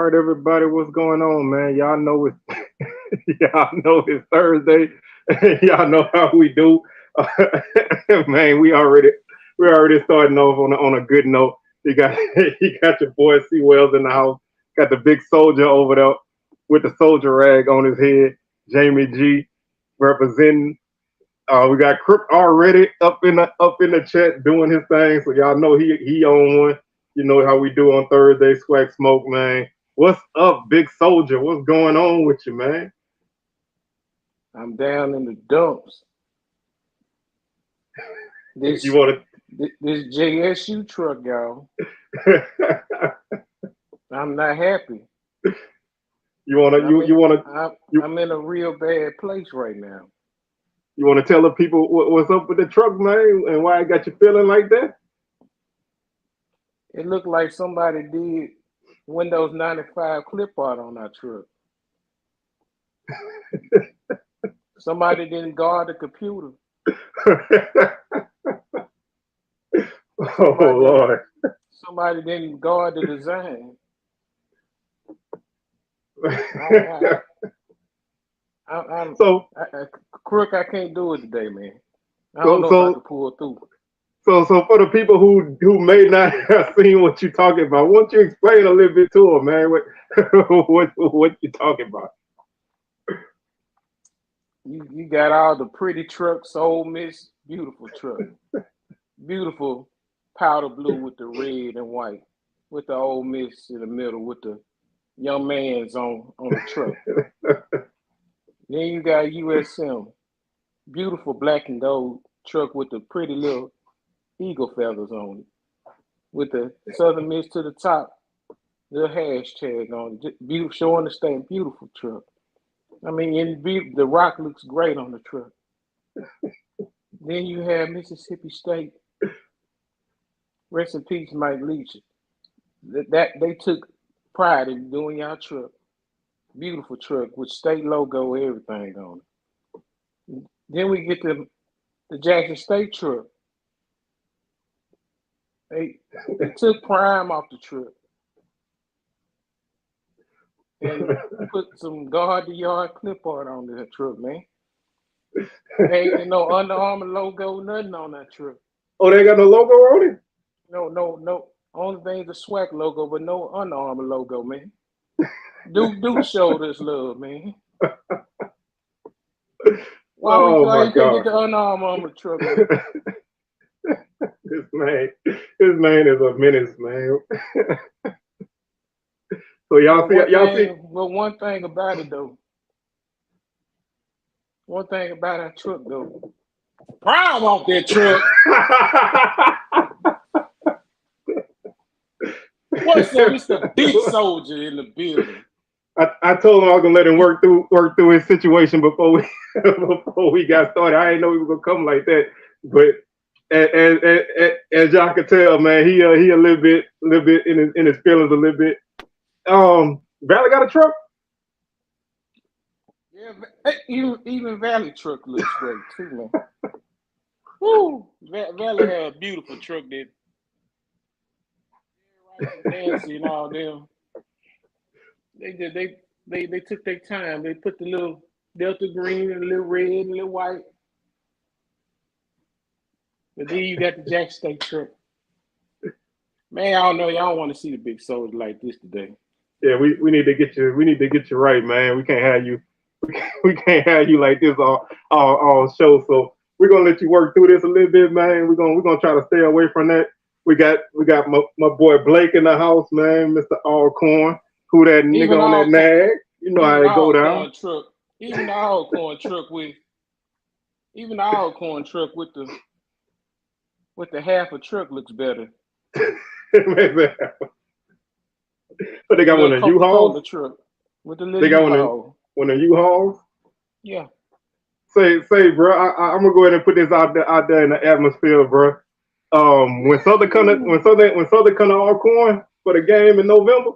right, everybody, what's going on, man? Y'all know it's y'all know it's Thursday. Y'all know how we do. Man, we already starting off on a good note. You got you got your boy C Wells in the house. Got the big soldier over there with the soldier rag on his head. Jamie G representing. We got Crook already up in the chat doing his thing, so y'all know he on one. You know how we do on Thursday, SWAC Smoke, man. What's up, big soldier? What's going on with you, man? I'm down in the dumps. You This want this JSU truck, y'all. to? I'm not happy. you want to? I'm You in want to? I'm, You, I'm in a real bad place right now. you want to tell the people what's up with the truck, man, and why it got you feeling like that? It looked like somebody did Windows 95 clip art on our truck. Somebody didn't guard the computer. Oh Somebody didn't Lord. somebody didn't guard the design. I, I, I'm so I, Crook. I can't do it today, man. I don't so know if I so can pull through. so for the people who may not have seen what you're talking about, why don't you explain a little bit to them, man? What what you talking about? You got all the pretty trucks, Ole Miss, beautiful truck, beautiful powder blue with the red and white, with the Ole Miss in the middle with the young man's on the truck. Then you got USM, beautiful black and gold truck with the pretty little eagle feathers on it, with the Southern Miss to the top, the hashtag on it, beautiful, showing the state, beautiful truck. I mean, the rock looks great on the truck. Then you have Mississippi State, rest in peace, Mike Leach. That they took pride in doing y'all truck. Beautiful truck with state logo, everything on it. Then we get the Jackson State truck. They took prime off the truck and put some guard the yard clip art on that truck, man. Ain't no Under Armour logo, nothing on that truck. Oh, they got no logo on it? No. Only thing is the SWAC logo, but no Under Armour logo, man. Do show this love, man. Oh Why my you couldn't get God. the Under Armour on the truck, man? This man is a menace, man. So But y'all see. one thing about it though, one thing about our truck though, prime off that truck. What's up? It's the big soldier in the building. I told him I was gonna let him work through his situation before we before we got started. I didn't know he was gonna come like that, but as y'all can tell, man, he a little bit in his feelings a little bit. Valley got a truck. Yeah, even Valley truck looks great too, man. Woo! Valley had a beautiful truck that Nancy and all them. They took their time. They put the little Delta green and a little red and a little white. But then you got the Jack State truck. Man, I don't know. Y'all want to see the big soldier like this today. Yeah, we need to get you. We need to get you right, man. We can't have you. We can't have you like this all show. So we're gonna let you work through this a little bit, man. We're gonna try to stay away from that. We got my boy Blake in the house, man, Mr. Allcorn. Who that Even nigga on that all nag? You know how even it go all down. corn truck, even the all corn truck with even the all corn truck with the half a truck looks better. But they The got one little of the U-Hauls. Coca-Cola truck with the little They got one of U-Haul. the U-Hauls. Yeah. Say, bro. I'm gonna go ahead and put this out there in the atmosphere, bro. When Southern come to Alcorn for the game in November,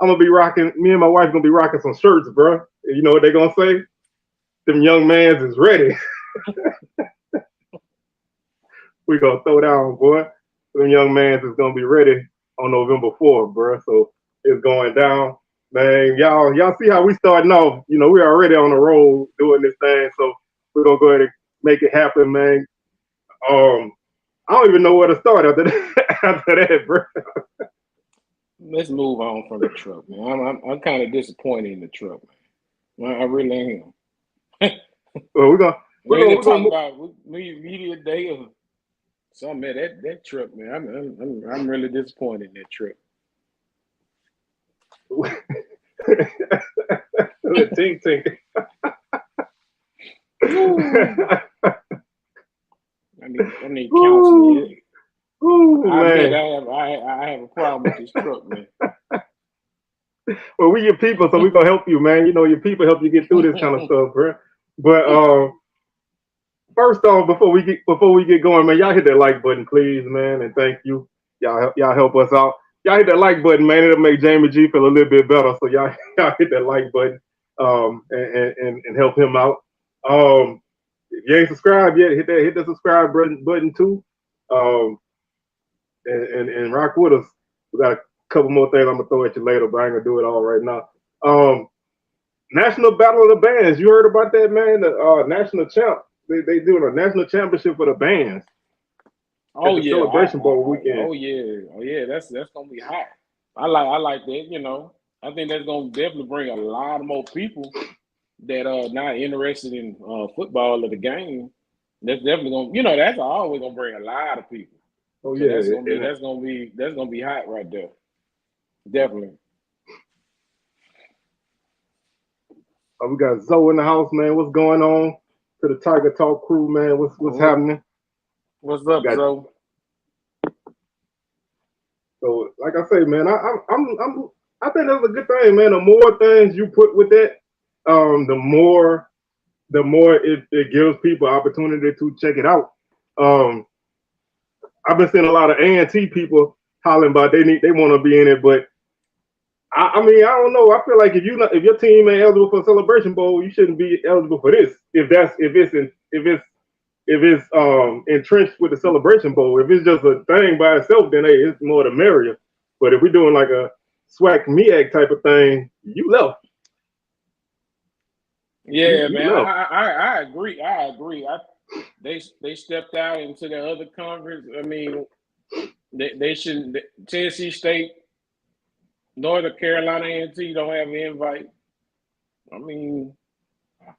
I'm gonna be rocking. Me and my wife gonna be rocking some shirts, bro. You know what they gonna say? Them young mans is ready. We gonna throw down, boy. Them young mans is gonna be ready on November 4th, bro. So it's going down. Man, y'all see how we starting off. You know, we're already on the road doing this thing, so we're gonna go ahead and make it happen, man. I don't even know where to start after that, after that, bro. Let's move on from the truck, man. I'm kind of disappointed in the truck, man. I really am. Well, We ain't gonna we're gonna talk move. about media day or something. Man, that truck, man. I'm really disappointed in that truck. Let Tink Tink. Ooh, I need Ooh, counseling. ooh, I admit man. I have a problem with this truck, man. Well, we your people, so we're gonna help you, man. You know, your people help you get through this kind of stuff, bro. But first off, before we get going, man, y'all hit that like button, please, man, and thank you. Y'all help us out. Y'all hit that like button, man. It'll make Jamie G feel a little bit better. So y'all hit that like button, and help him out. If you ain't subscribed yet, hit the subscribe button too. Um, and rock with us. We got a couple more things I'm gonna throw at you later, but I ain't gonna do it all right now. National Battle of the Bands. You heard about that, man? The national champ. They doing a national championship for the bands at Oh the yeah, Celebration Bowl weekend. oh yeah. That's gonna be hot. I like that. You know, I think that's gonna definitely bring a lot of more people that are not interested in football or the game. That's definitely gonna, you know, that's always gonna bring a lot of people. Oh So yeah, that's gonna be hot right there. Definitely. we got Zoe in the house, man. What's going on? To the Tiger Talk crew, man. What's happening? What's We up, got Zoe? so like I say, man. I think that's a good thing, man. The more things you put with that, the more it gives people opportunity to check it out. Um, I've been seeing a lot of A&T people hollering about they want to be in it, but I mean I don't know. I feel like if your team ain't eligible for a Celebration Bowl, you shouldn't be eligible for this. If it's entrenched with the Celebration Bowl, if it's just a thing by itself, then hey, it's more the merrier. But if we're doing like a SWAC MEAC type of thing, you left. Yeah, You man. left. I agree. I agree. They stepped out into the other conference. I mean, they shouldn't. Tennessee State, Northern Carolina A&T don't have an invite. I mean,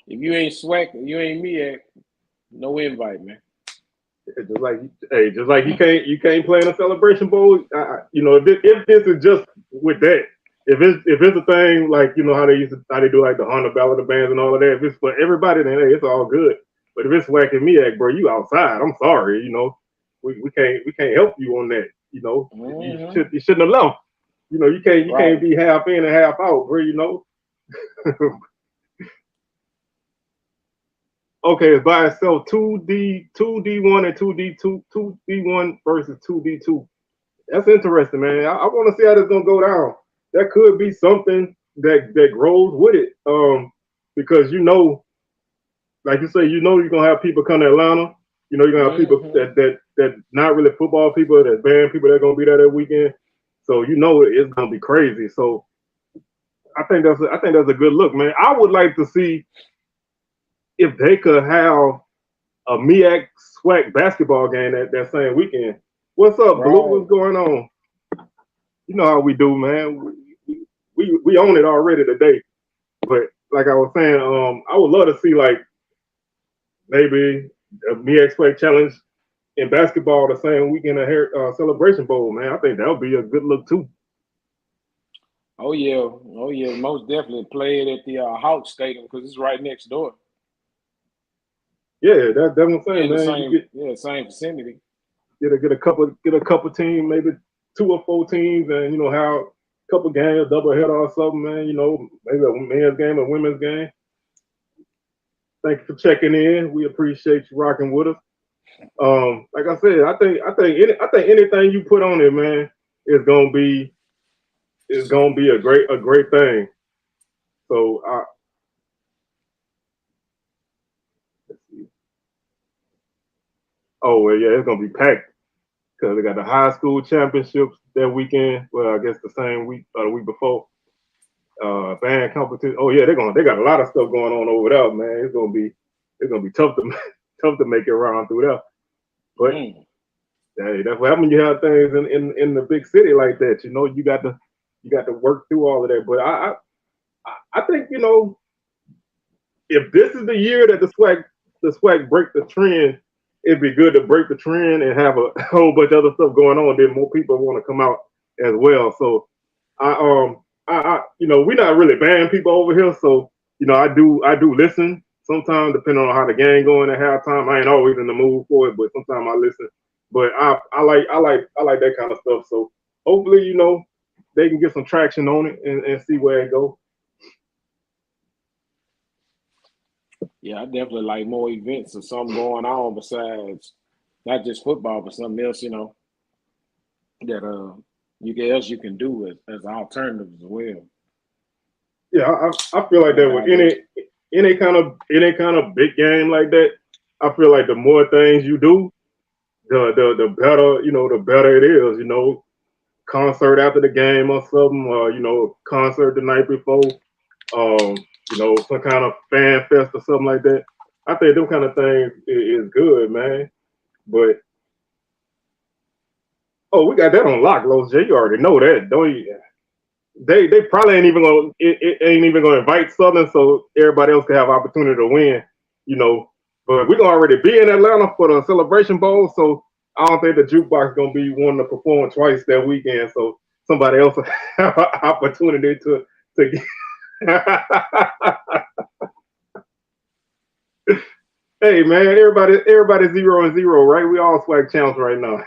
if you ain't SWAC, you ain't MEAC, no invite, man. Just like you can't play in a Celebration Bowl. You know, if this is just with that, if it's a thing like you know how they do like the Honda Ballot of Bands and all of that. If it's for everybody, then hey, it's all good. But if it's whacking me, like, bro, you outside. I'm sorry. You know, we can't help you on that. You know, Mm-hmm. you shouldn't have left. You know, you can't Right. be half in and half out, bro. You know. Okay, it's by itself. Two D one and two D one versus two D two. That's interesting, man. I want to see how this gonna go down. That could be something that grows with it. Because you know, like you say, you know you're gonna have people come to Atlanta. You know you're gonna have people Mm-hmm. that not really football people, that band people that are gonna be there that weekend. So you know it's gonna be crazy. So I think that's a good look, man. I would like to see if they could have a MEAC SWAC basketball game that same weekend. What's up, Blue? Right. What's going on? You know how we do, man. We own it already today. But like I was saying, I would love to see like maybe a MEAC SWAC challenge in basketball the same weekend of Celebration Bowl, man. I think that would be a good look too. Oh yeah. Oh yeah. Most definitely play it at the Hawk Stadium because it's right next door. Yeah, that's what I'm Yeah, saying, in the man. same same vicinity. Get a couple teams, maybe 2 or 4 teams, and you know how a couple games, double header or something, man. You know, maybe a men's game, a women's game. Thank you for checking in. We appreciate you rocking with us. Like I said, I think anything you put on it, man, is gonna be a great thing. So let's see. Oh well, yeah, it's gonna be packed because they got the high school championships that weekend. Well, I guess the same week or the week before. band competition. Oh yeah, they got a lot of stuff going on over there, man. It's gonna be tough to tough to make it around through there. But hey, that's what happens when you have things in the big city like that. You know, you got to work through all of that. But I think, you know, if this is the year that the SWAC break the trend, it'd be good to break the trend and have a whole bunch of other stuff going on. Then more people want to come out as well. So I you know, we're not really banning people over here. So, you know, I do listen sometimes, depending on how the game going at halftime. I ain't always in the mood for it, but sometimes I listen. But I like that kind of stuff. So hopefully, you know, they can get some traction on it and see where it goes. Yeah, I definitely like more events or something going on besides not just football, but something else, you know, that you can do as an alternative as well. Yeah, I feel like that with any kind of big game like that. I feel like the more things you do, the better, you know, the better it is. You know, concert after the game or something, or you know, concert the night before, you know, some kind of fan fest or something like that. I think them kind of things is good, man. But we got that on lock, Los J. You already know that, don't you? They probably ain't even gonna invite Southern so everybody else can have opportunity to win, you know. But we're gonna already be in Atlanta for the Celebration Bowl, so I don't think the jukebox is gonna be wanting to perform twice that weekend. So somebody else will have an opportunity to get. Hey man, everybody 0-0, right? We all SWAC champs right now.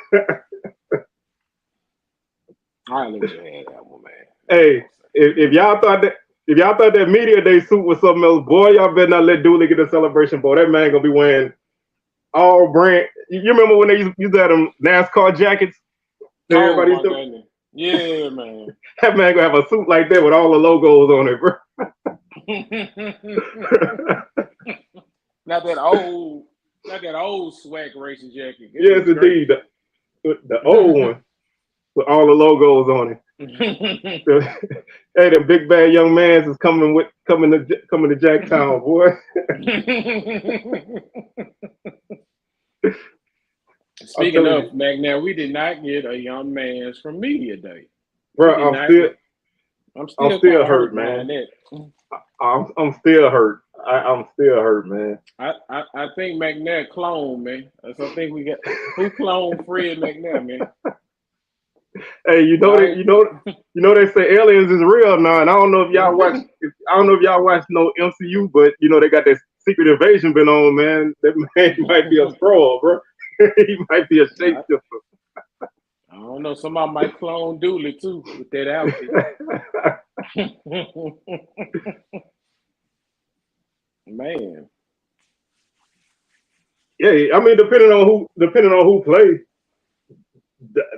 All right, let me add that one, man. Hey, if y'all thought that media day suit was something else, boy, y'all better not let Dooley get the Celebration Bowl. That man gonna be wearing all brand. You remember when they used to have them NASCAR jackets? Yeah, man. That man gonna have a suit like that with all the logos on it, bro. Not that old SWAC racing jacket. Yes, indeed. The old one with all the logos on it. Hey, the big bad young man is coming to Jacktown, boy. Speaking of McNair, we did not get a young man's from Media Day. Bro, I'm still hurt, man. I'm still hurt. I'm still hurt, man. I think McNair cloned, man. So I think we got who cloned Fred McNair, man. Hey, you know they say aliens is real now, and I don't know if y'all watch no MCU, but you know they got that Secret Invasion been on, man. That man might be a scroll, bro. He might be a shapeshifter. I don't know. Somebody might clone Dooley too with that outfit. Man. Yeah, I mean, depending on who plays,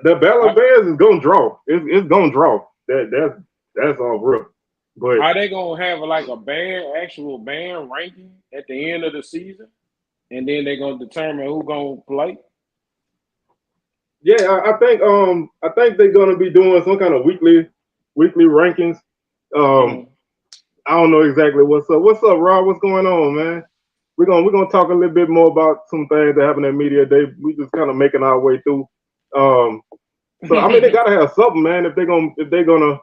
the Battle of Bears is gonna draw. It's gonna draw. That's all real. But are they gonna have like a actual band ranking at the end of the season, and then they're gonna determine who gonna play? Yeah, I think they're gonna be doing some kind of weekly rankings. I don't know exactly what's up. What's up, Rob? What's going on, man? We're gonna talk a little bit more about some things that happened at Media Day. We just kind of making our way through. So I mean, they gotta have something, man. If they're gonna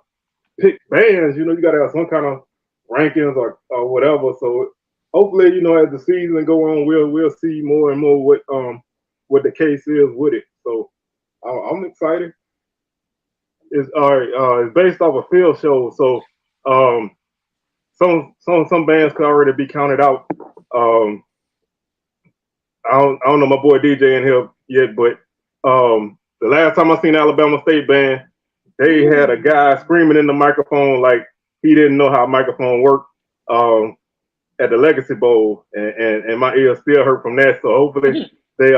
pick bands, you know, you gotta have some kind of rankings or whatever. So hopefully, you know, as the season go on, we'll see more and more what the case is with it. So I'm excited. It's based off a field show, so some bands could already be counted out. I don't know my boy DJ in here yet, but the last time I seen Alabama State Band, they had a guy screaming in the microphone like he didn't know how a microphone worked at the Legacy Bowl, and my ears still hurt from that. So hopefully they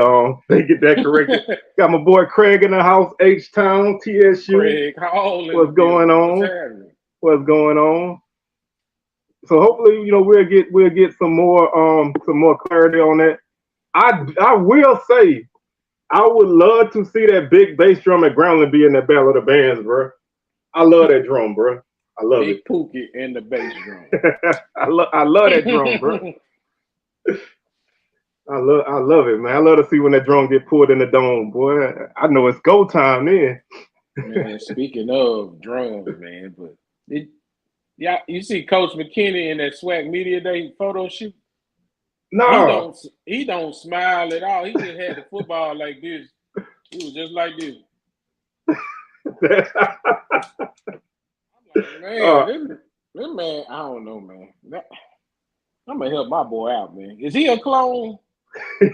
get that corrected. Got my boy Craig in the house, H-Town, TSU. Craig, what's going on? What's going on? So hopefully, you know, we'll get some more clarity on that. I will say, I would love to see that big bass drum at Groundland be in that Battle of the Bands, bro. I love that drum, bro. I love Big it. Pookie and the bass drum. I love that drum, bro. I love it, man. I love to see when that drum get pulled in the dome, boy. I know it's go time then. Man, speaking of drums, man, but yeah, you see Coach McKinney in that SWAC Media Day photo shoot. No. He don't smile at all. He just had the football like this. He was just like this. I'm like, man, this man, I don't know, man. I'm gonna help my boy out, man. Is he a clone?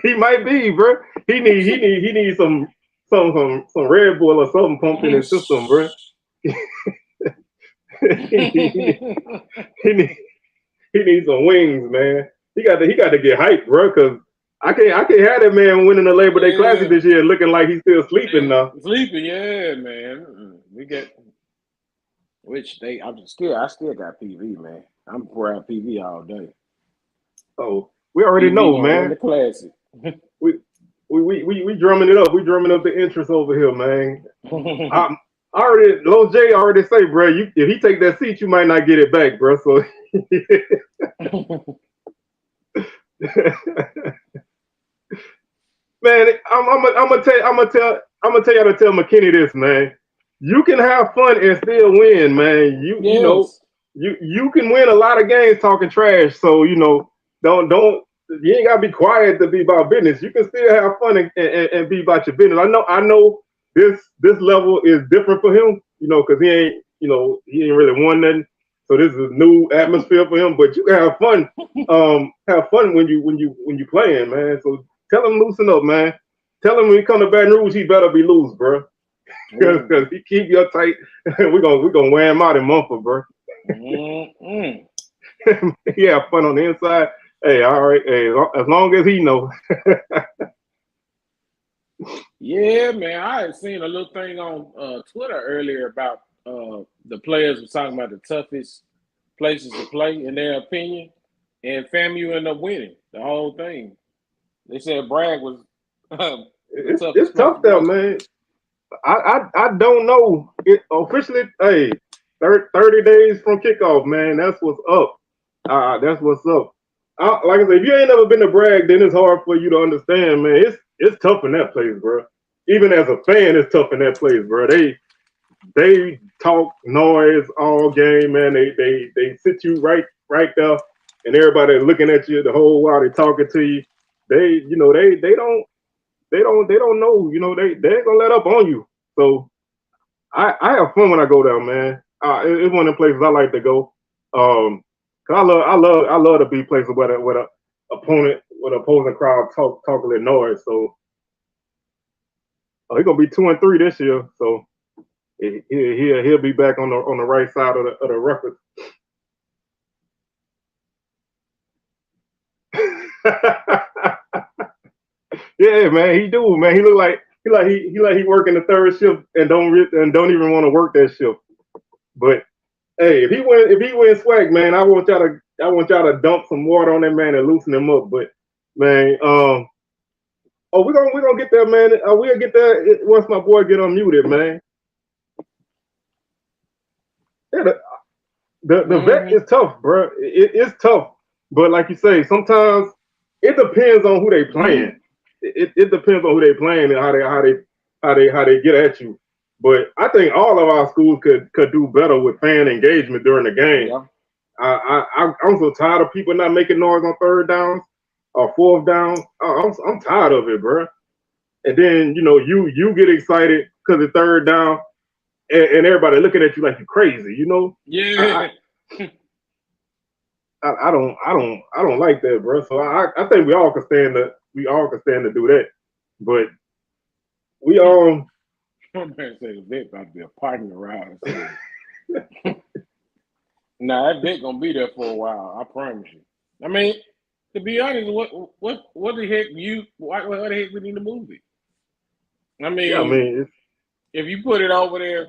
He might be, bro. He needs some Red Bull or something pumped in his system, bro. he needs some wings, man. He got to get hyped, bro. Cause I can't have that man winning the Labor Day Classic this year, looking like he's still sleeping now. Sleeping, yeah, man. We get which day? I still got PV, man. I'm around PV all day. Oh, we already know, man. The classic. We drumming it up. We drumming up the interest over here, man. Lil J already say, bro, if he take that seat, you might not get it back, bro. So man, I'm gonna tell y'all to tell McKinney this, man. You can have fun and still win, man. You know you can win a lot of games talking trash. So don't you ain't gotta be quiet to be about business. You can still have fun and be about your business. I know this level is different for him, because he ain't really won nothing. So this is a new atmosphere for him. But you can have fun, when you playing, man. So tell him loosen up, man. Tell him when he come to Baton Rouge, he better be loose, bro. Because he keep you uptight. we're gonna wear him out in Mumford, bro. He have fun on the inside. Hey, all right. Hey, as long as he know. Yeah, man. I had seen a little thing on Twitter earlier about the players were talking about the toughest places to play in their opinion, and FAMU ended up winning the whole thing. They said Bragg was it's tough there, man. I don't know. It officially, hey, 30 days from kickoff, man. That's what's up. That's what's up. Like I said, if you ain't never been to Bragg, then it's hard for you to understand, man. It's tough in that place, bro. Even as a fan, it's tough in that place, bro. They talk noise all game, man. They sit you right there, and everybody looking at you the whole while they talking to you. They don't know, they ain't gonna let up on you. So I have fun when I go there, man. It's one of the places I like to go. Cause I love to be places where the opposing crowd talk a little noise. So he's gonna be 2-3 this year. So he'll be back on the right side of the record. Yeah, man, he do, man. He look like he working the third shift and don't even want to work that shift. But hey, if he wins SWAC, man, I want y'all to dump some water on that man and loosen him up. But man, we're gonna get there, man. We'll get there once my boy get unmuted, man. Yeah, the vet is tough, bro. It's tough, but like you say, sometimes it depends on who they playing. It depends on who they playing and how they get at you. But I think all of our schools could do better with fan engagement during the game. Yeah. I'm so tired of people not making noise on third downs or fourth downs. I'm tired of it, bro. And then you get excited because the third down, and everybody looking at you like you crazy, Yeah. I don't like that, bro. So I think we all can stand to do that. But we My man said the vet about to be a parking around. Nah, that vet gonna be there for a while. I promise you. I mean, to be honest, what the heck what the heck we need to move it? I mean, if you put it over there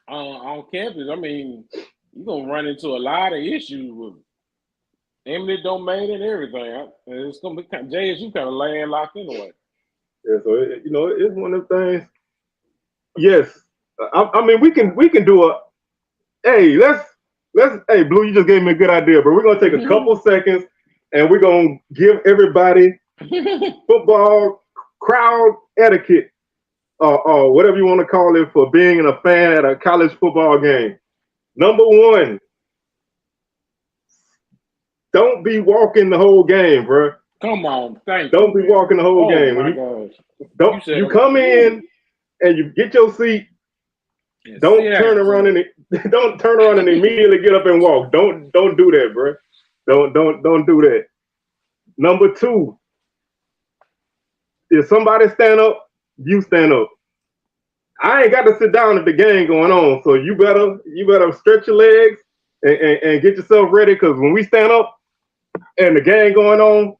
on campus, I mean, you're gonna run into a lot of issues with eminent domain and everything. It's gonna be JSU kind of landlocked anyway. Yeah, so it's one of the things. Yes, I mean we can do Hey, hey, Blue, you just gave me a good idea, but we're gonna take a couple seconds and we're gonna give everybody football crowd etiquette, or whatever you want to call it, for being a fan at a college football game. Number one, don't be walking the whole game, bro. Come on, Don't be walking the whole game. My gosh. Don't you come in and you get your seat. Don't turn around and don't turn around and immediately get up and walk. Don't do that, bro. Don't do that. Number two, if somebody stand up, you stand up. I ain't got to sit down if the game going on, so you better stretch your legs and get yourself ready, because when we stand up and the game going on,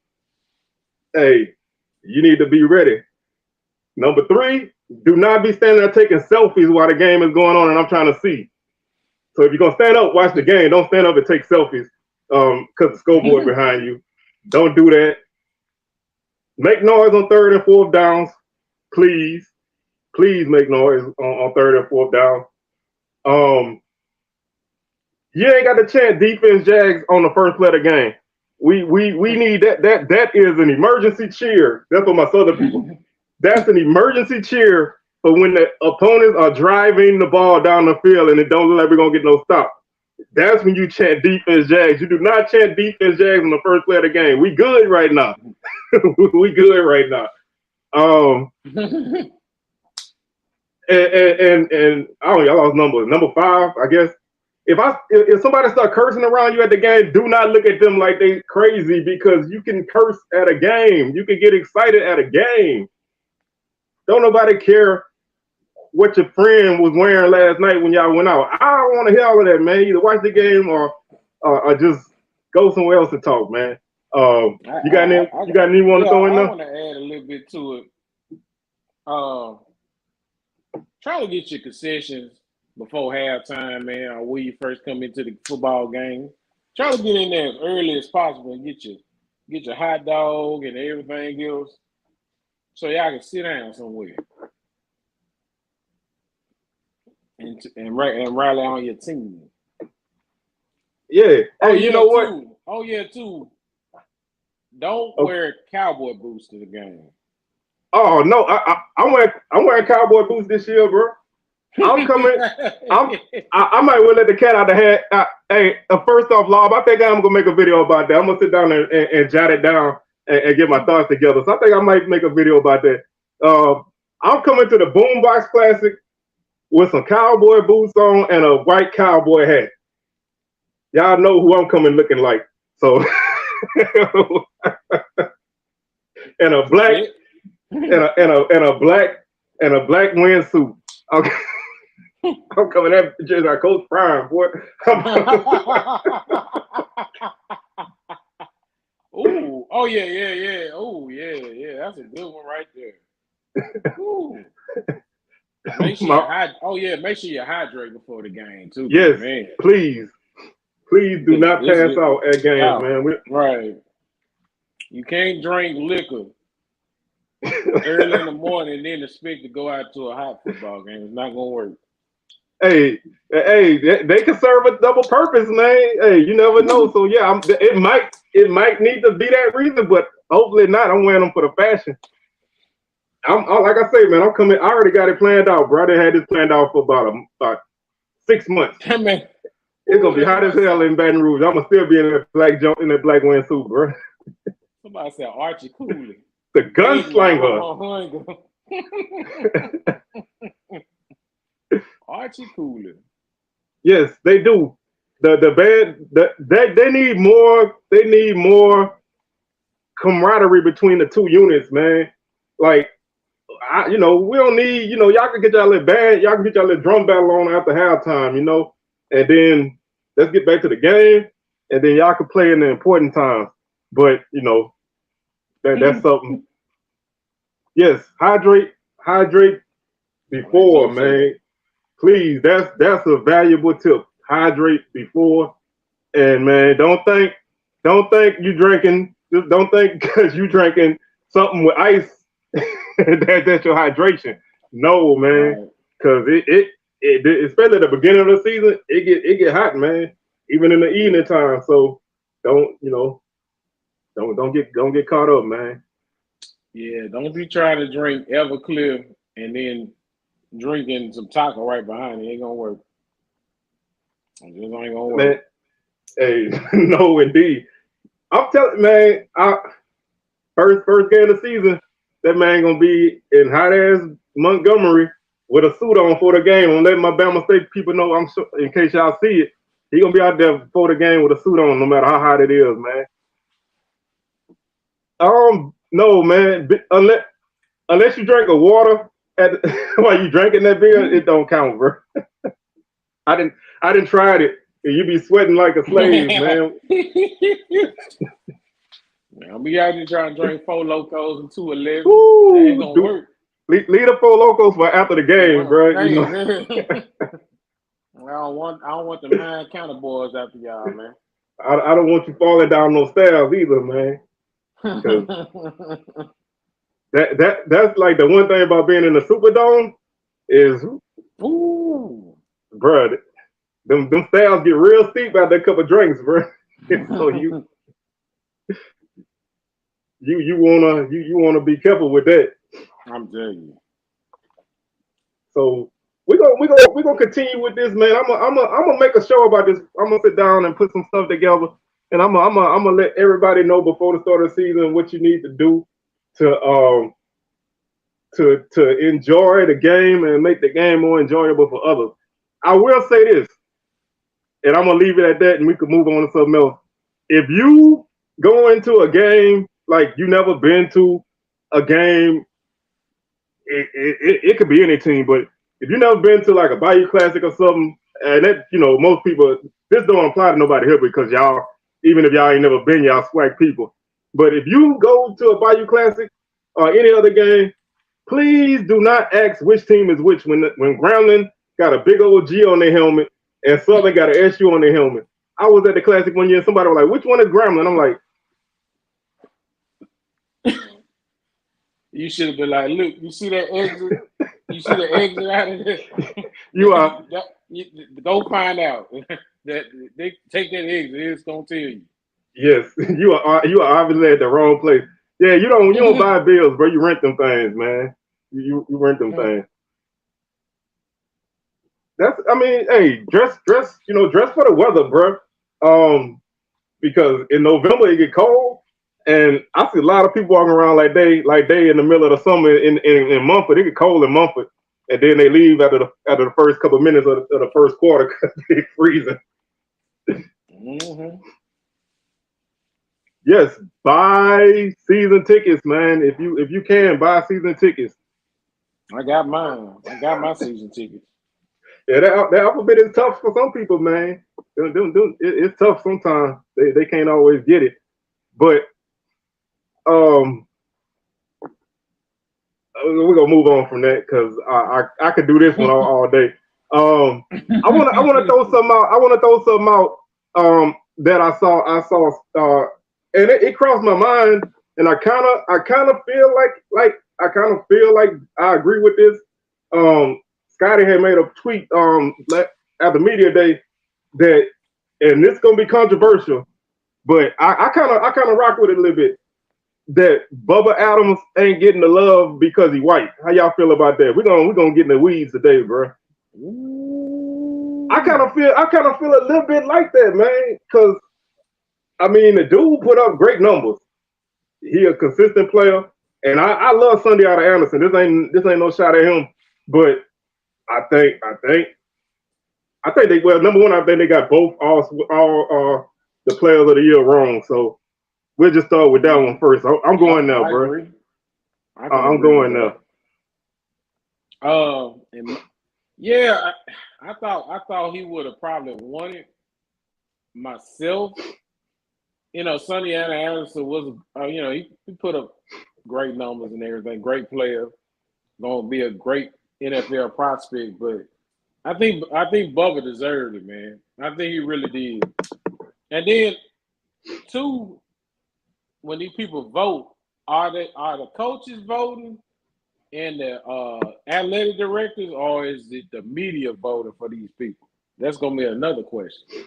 hey, you need to be ready. Number three, do not be standing there taking selfies while the game is going on and I'm trying to see. So if you're gonna stand up, watch the game. Don't stand up and take selfies because the scoreboard behind you. Don't do that. Make noise on third and fourth downs, please. Please make noise on third and fourth down. You ain't got to chant defense Jags on the first play of the game. We need that. That is an emergency cheer. That's what my Southern people. That's an emergency cheer for when the opponents are driving the ball down the field and it don't look like we're gonna get no stop. That's when you chant defense Jags. You do not chant defense Jags on the first play of the game. We good right now. We good right now. And I don't know, I lost number 5, I guess. If somebody start cursing around you at the game, do not look at them like they crazy, because you can curse at a game. You can get excited at a game. Don't nobody care what your friend was wearing last night when y'all went out. I don't want to hear all of that, man. Either watch the game or just go somewhere else to talk, man. You got anyone to throw in there? I want to add a little bit to it. Try to get your concessions before halftime, man, or when you first come into the football game. Try to get in there as early as possible and get your hot dog and everything else, so y'all can sit down somewhere and rally on your team. Yeah. Hey, you know what? Oh yeah, too. Don't wear cowboy boots to the game. Oh no, I'm wearing cowboy boots this year, bro. I'm coming. I might well let the cat out the hat. Hey, first off, Lob, I think I'm gonna make a video about that. I'm gonna sit down and jot it down and get my thoughts together. So I think I might make a video about that. I'm coming to the Boombox Classic with some cowboy boots on and a white cowboy hat. Y'all know who I'm coming looking like. So and a black and a black windsuit. Okay. I'm coming at just our Coach Prime, boy. Ooh, oh yeah. Oh yeah. That's a good one right there. Ooh. Make sure you hydrate before the game too. Yes, man. Please do not pass out at games, man. Right. You can't drink liquor early in the morning and then expect to go out to a hot football game. It's not gonna work. Hey, they can serve a double purpose, man. Hey, you never know. So yeah, it might need to be that reason, but hopefully not. I'm wearing them for the fashion. I'm like I say, man. I'm coming. I already got it planned out, bro. I had this planned out for about 6 months. Man, it's gonna be hot as hell in Baton Rouge. I'm gonna still be in that black windsuit, bro. Somebody said Archie Cooley, the gunslinger. Archie Cooley. Yes, they do. They need more. They need more camaraderie between the two units, man. Like, we don't need. Y'all can get y'all little band. Y'all can get y'all little drum battle on after halftime, and then let's get back to the game, and then y'all can play in the important times. But that's something. Yes, hydrate before, man. Please, that's a valuable tip. Hydrate before, and man, don't think you drinking. Just don't think because you drinking something with ice that's your hydration. No, man, because especially at the beginning of the season, it get hot, man. Even in the evening time. So don't don't get caught up, man. Yeah, don't be trying to drink Everclear and then drinking some taco right behind it. Ain't gonna work. It just ain't gonna work. Man, hey, no, indeed. I'm telling man, first game of the season, that man gonna be in hot ass Montgomery with a suit on for the game. I'm letting my Bama State people know. I'm sure, in case y'all see it, he gonna be out there for the game with a suit on, no matter how hot it is, man. No, man. Unless you drink a water while you drinking that beer, it don't count, bro. I didn't try it, and you be sweating like a slave, man. I'll be out here trying to drink 4 Locos and 211. That ain't gonna work. Leave the 4 Locos for after the game, bro. You know? I don't want them high counter boys after y'all, man. I don't want you falling down those stairs either, man. That's like the one thing about being in the Superdome is, bro, them stairs get real steep after a couple of drinks, bro. So you wanna be careful with that. I'm telling you. So we gonna continue with this, man. I'm gonna make a show about this. I'm gonna sit down and put some stuff together, and I'm gonna let everybody know before the start of the season what you need to do to enjoy the game and make the game more enjoyable for others. I will say this, and I'm gonna leave it at that, and we can move on to something else. If you go into a game like you never been to a game, it could be any team, but if you never been to like a Bayou Classic or something, and that most people, this don't apply to nobody here because y'all, even if y'all ain't never been, y'all SWAC people. But if you go to a Bayou Classic or any other game, please do not ask which team is which when Grambling got a big old G on their helmet and Southern got an SU on their helmet. I was at the Classic one year and somebody was like, which one is Grambling? I'm like, you should have been like, look, you see that exit? You see the exit out of this? Go find out. That they take that exit, it's gonna tell you. Yes, you are obviously at the wrong place. Yeah, you don't buy bills, bro. You rent them things, man. You rent them things. Hey, dress for the weather, bro. Because in November it get cold, and I see a lot of people walking around like they in the middle of the summer in Mumford. It get cold in Mumford, and then they leave after the first couple of minutes of the first quarter because they're freezing. Mm-hmm. Yes, buy season tickets, man. If you can buy season tickets. I got mine. I got my season tickets. Yeah, that alphabet is tough for some people, man. It's tough sometimes. They can't always get it. But we're gonna move on from that because I could do this one all day. I wanna throw something out. I wanna throw something out that I saw and it crossed my mind, and I kind of feel like I agree with this. Scotty had made a tweet at the media day that, and this is gonna be controversial, but I kind of rock with it a little bit. That Bubba Adams ain't getting the love because he white. How y'all feel about that? We're gonna get in the weeds today, bro. I kind of feel a little bit like that, man, because I mean the dude put up great numbers. He a consistent player, and I love Sunday out of Anderson. This ain't no shot at him, but I think they number one. I think they got both all the players of the year wrong. So we'll just start with that one first. I'm going now, bro. I'm going now. Yeah, I thought he would have probably won it myself. Sonny Anderson was, he put up great numbers and everything, great player, gonna be a great NFL prospect. But I think Bubba deserved it, man. I think he really did. And then, two, when these people vote, are the coaches voting and the athletic directors, or is it the media voting for these people? That's gonna be another question.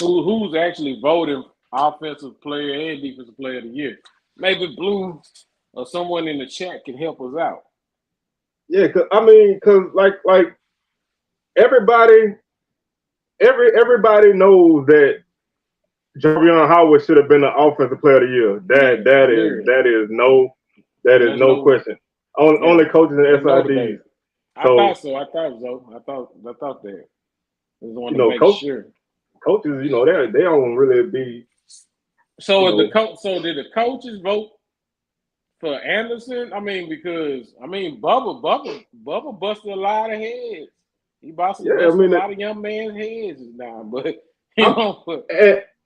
Who's actually voting offensive player and defensive player of the year? Maybe Blue or someone in the chat can help us out. Yeah, cause like everybody knows that Javion Howard should have been the offensive player of the year. That is no question. Only coaches and SIDs. I thought so. I thought that. I just want to make sure. Coaches, they don't really be. So did the coaches vote for Anderson? I mean, because Bubba busted a lot of heads. He busted a lot of young man's heads now, but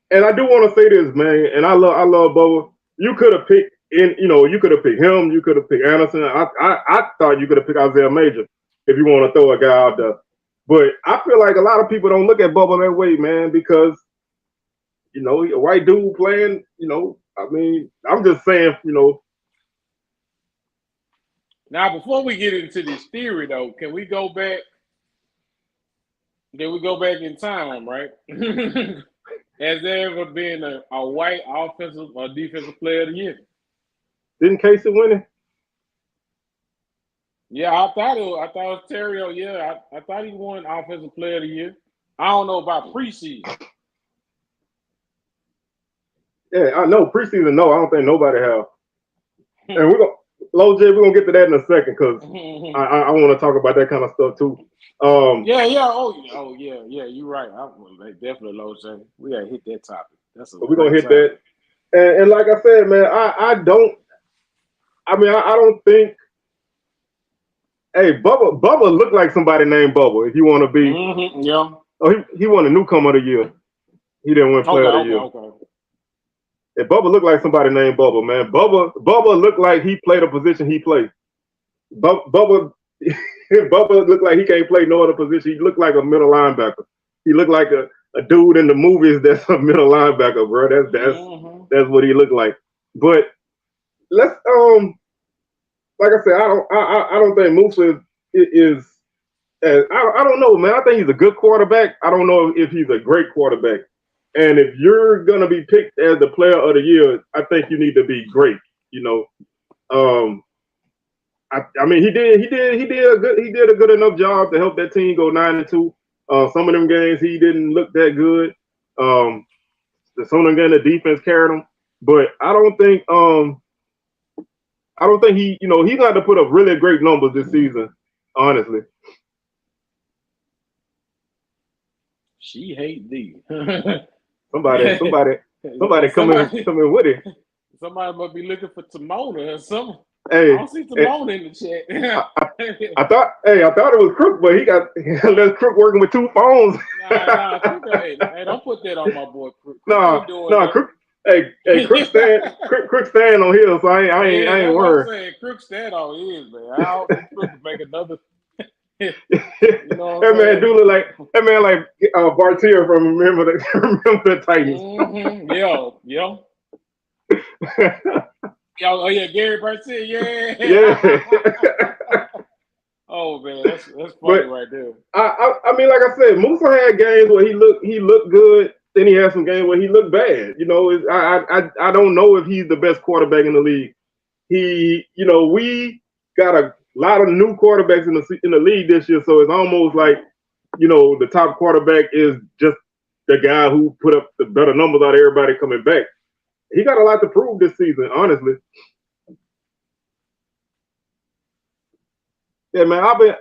and I do want to say this, man, and I love Bubba. You could have picked him, you could have picked Anderson. I thought you could have picked Isaiah Major if you want to throw a guy out there. But I feel like a lot of people don't look at Bubba that way, man, because a white dude playing, I mean, I'm just saying, Now, before we get into this theory, though, can we go back? Can we go back in time, right? Has there ever been a white offensive or defensive player of the year? Didn't Casey win it? Yeah, I thought it was Terrio. Yeah, I thought he won offensive player of the year. I don't know about preseason. Yeah, I know preseason. No, I don't think nobody have. And we're gonna get to that in a second because I want to talk about that kind of stuff too. Yeah. Oh, yeah. You're right. Definitely, Low J. We gotta hit that topic. We're gonna hit that. And like I said, man, I don't think. Hey, Bubba looked like somebody named Bubba. If you want to be, yeah. Oh, he won a newcomer of the year. He didn't win player of the year. Okay. Yeah, Bubba looked like somebody named Bubba, man. Bubba looked like he played a position he played. Bubba looked like he can't play no other position. He looked like a middle linebacker. He looked like a dude in the movies that's a middle linebacker, bro. That's what he looked like. But let's like I said, I don't think Musa is I don't know, man. I think he's a good quarterback. I don't know if he's a great quarterback. And if you're gonna be picked as the player of the year, I think you need to be great. I mean, he did a good enough job to help that team go 9-2. Some of them games he didn't look that good. Some of them games the defense carried him, but I don't think he, he's got to put up really great numbers this season, honestly. She hate thee. Somebody come in with it. Somebody must be looking for Timona or something. Hey, I don't see Timona in the chat. I thought it was Crook, but he got less Crook working with two phones. Nah, Crook, hey, don't put that on my boy Crook. No, Crook. Hey, Crook stand on his, so I ain't worried. Crook stand on his, man. I don't think Crook can make another. That man do look like Bartier from Remember the Titans. Yo. Oh yeah, Gary Bartier, yeah. Oh man, that's funny right there. I mean, like I said, Musa had games where he looked good. Then he had some games where he looked bad. I don't know if he's the best quarterback in the league. We got a lot of new quarterbacks in the league this year, so it's almost like, the top quarterback is just the guy who put up the better numbers out of everybody coming back. He got a lot to prove this season, honestly. Yeah, man, I've been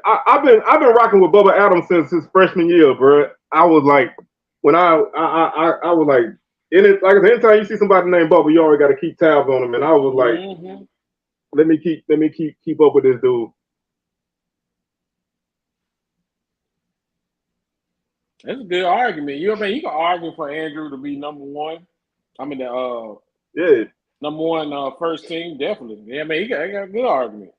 rocking with Bubba Adams since his freshman year, bro. I was like, when I was like, anytime you see somebody named Bubba, you already got to keep tabs on him, and I was like, let me keep up with this dude. That's a good argument. You can argue for Andrew to be number one. I mean, number one first team, definitely. Yeah, he got a good argument.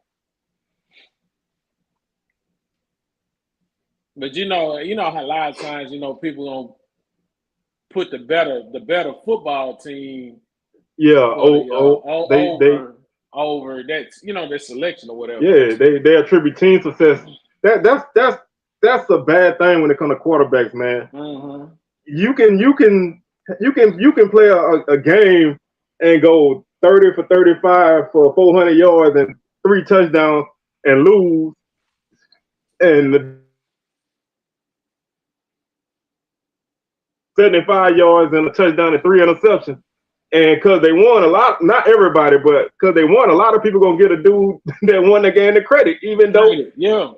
But how a lot of times, people don't put the better football team. Yeah. over that's their selection or whatever. Yeah, they attribute team success. That's a bad thing when it comes to quarterbacks, man. Mm-hmm. You can play a game and go 30 for 35 for 400 yards and 3 touchdowns and lose, and 75 yards and a touchdown and 3 interceptions. And because they won a lot, not everybody, but because they won, a lot of people gonna get a dude that won the game the credit, even though,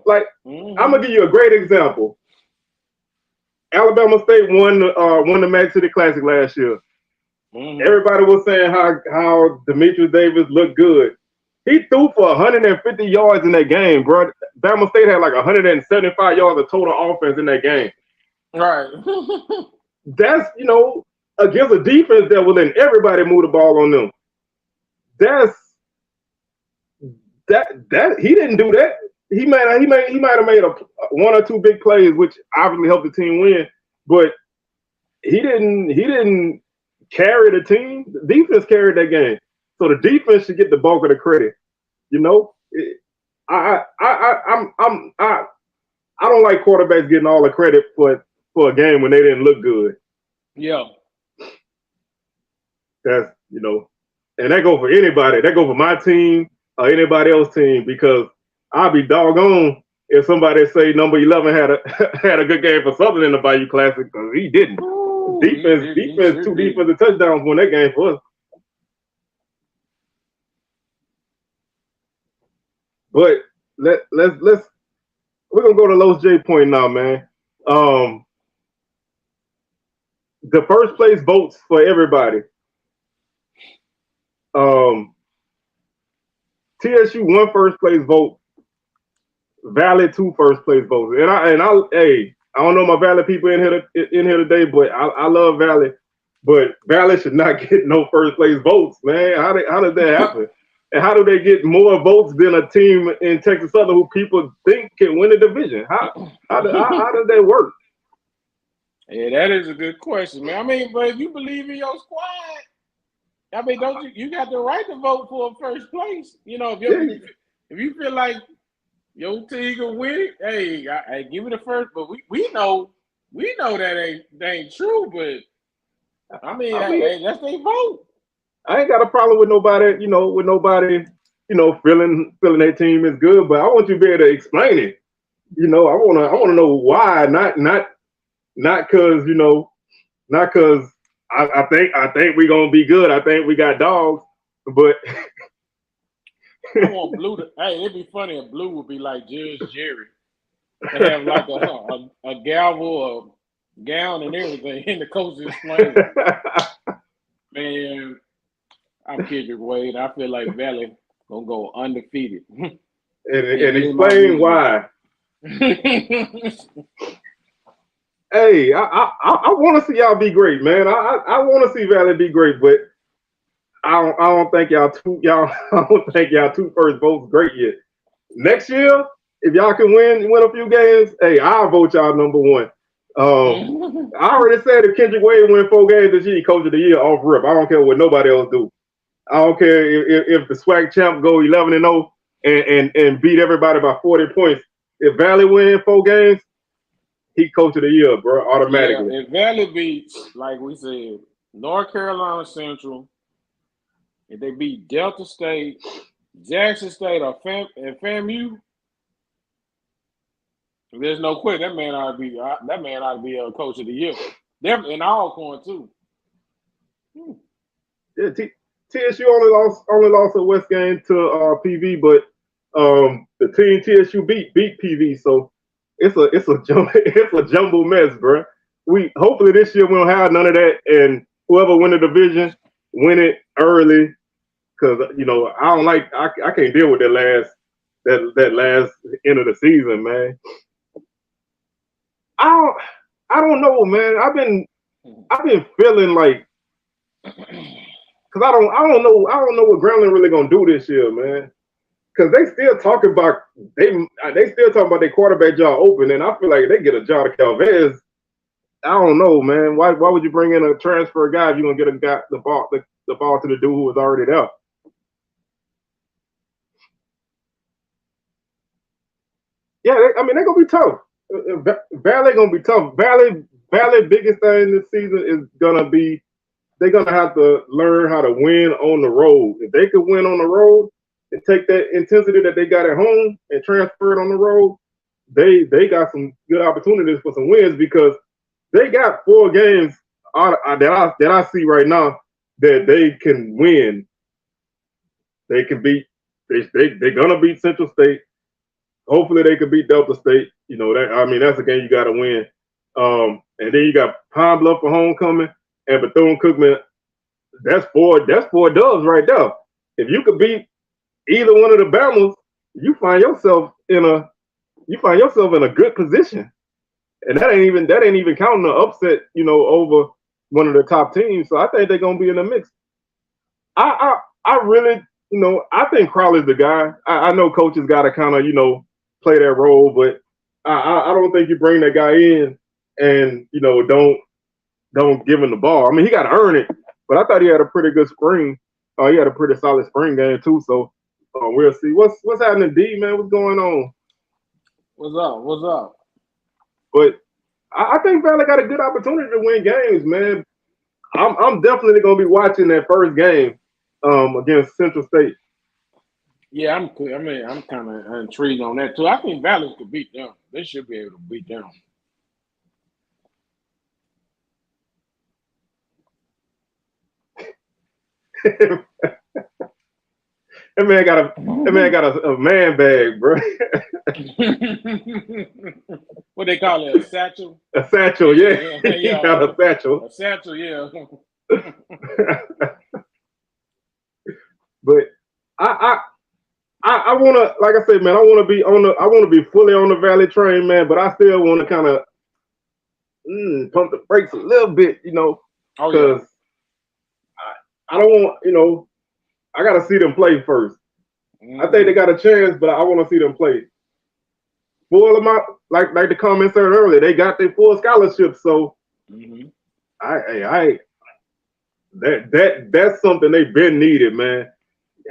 like, I'm gonna give you a great example. Alabama State won the Mac City Classic last year. Everybody was saying how Demetrius Davis looked good. He threw for 150 yards in that game, bro. Alabama State had like 175 yards of total offense in that game. Right. That's, against a defense that will let everybody move the ball on them. That he didn't do that. He might have made a 1 or 2 big plays, which obviously helped the team win, but he didn't carry the team. The defense carried that game, so the defense should get the bulk of the credit. I don't like quarterbacks getting all the credit for a game when they didn't look good. Yeah. That's, and that go for anybody. That go for my team or anybody else's team, because I'll be doggone if somebody say number 11 had a good game for something in the Bayou Classic, because he didn't. Ooh, defense, 2 defensive touchdowns won that game for us. But we're gonna go to Los J point now, man. The first place votes for everybody. TSU 1 first place vote, Valley 2 first place votes, and I don't know my Valley people in here today, but I love Valley, but Valley should not get no first place votes, man. How does that happen? And how do they get more votes than a team in Texas Southern who people think can win the division? How does that work? Yeah, that is a good question, man. I mean, but if you believe in your squad, I mean, don't you got the right to vote for first place? If you feel like your team can win it, hey, I give it a first. But we know that ain't true. But I mean, that's their vote. I ain't got a problem with nobody, feeling their team is good. But I want you to be able to explain it. I wanna know why, not because not because I think we're gonna be good. I think we got dogs, but I want Blue to. Hey, it'd be funny if Blue would be like Judge Jerry and have like a gavel, a gown, and everything in the coach explaining. Man, I'm Kendrick Wade. I feel like Valley gonna go undefeated. and explain why. Hey, I want to see y'all be great, man. I want to see Valley be great, but I don't think y'all two first votes great yet. Next year, if y'all can win a few games, hey, I'll vote y'all number 1. I already said if Kendrick Wade win 4 games this year, he coach of the year off rip. I don't care what nobody else do. I don't care if the SWAC champ go 11-0 and beat everybody by 40 points. If Valley win 4 games, he coach of the year, bro, automatically. Yeah, if Valley beats, like we said, North Carolina Central, if they beat Delta State, Jackson State, or FAMU, there's no question that man ought to be a coach of the year. Them in Alcorn too. Yeah, TSU only lost a West game to PV, but the team TSU beat PV, so it's a jumble mess, bro. Hopefully this year we don't have none of that, and whoever win the division win it early, because I can't deal with that last end of the season, man. I don't know, man. I've been feeling like, because I don't know what Grambling really gonna do this year, man. Because they still talking about their quarterback job open, and I feel like if they get a job to Calvez, I don't know, man. Why would you bring in a transfer guy if you're gonna get the ball to the dude who was already there? Yeah, I mean they're gonna be tough. Valley gonna be tough. Valley biggest thing this season is gonna be they're gonna have to learn how to win on the road. If they could win on the road and take that intensity that they got at home and transfer it on the road, they got some good opportunities for some wins because they got 4 games that I see right now that they can win. They can beat. They're gonna beat Central State. Hopefully they can beat Delta State. You know that. I mean that's a game you got to win. And then you got Pine Bluff for homecoming and Bethune-Cookman. That's four dubs right there. If you could beat either one of the Bamas, you find yourself in a good position. And that ain't even counting the upset, over one of the top teams. So I think they're gonna be in the mix. I really, I think Crowley's the guy. I know coaches gotta kind of, play that role, but I don't think you bring that guy in and don't give him the ball. I mean, he got to earn it, but I thought he had a pretty good spring. He had a pretty solid spring game too. So we'll see. What's happening, D man? What's going on? What's up? But I think Valley got a good opportunity to win games, man. I'm definitely gonna be watching that first game against Central State. Yeah, I'm kind of intrigued on that too. I think Valley could beat them. They should be able to beat them. That man got a man bag, bro. What they call it, a satchel? A satchel, yeah. He got a satchel. A satchel, yeah. But I wanna, like I said, man, I wanna be fully on the Valley train, man. But I still want to kind of pump the brakes a little bit, because I don't want, I gotta see them play first. Mm-hmm. I think they got a chance, but I want to see them play. Full of my like the comments said earlier, they got their full scholarships, so that's something they've been needed, man.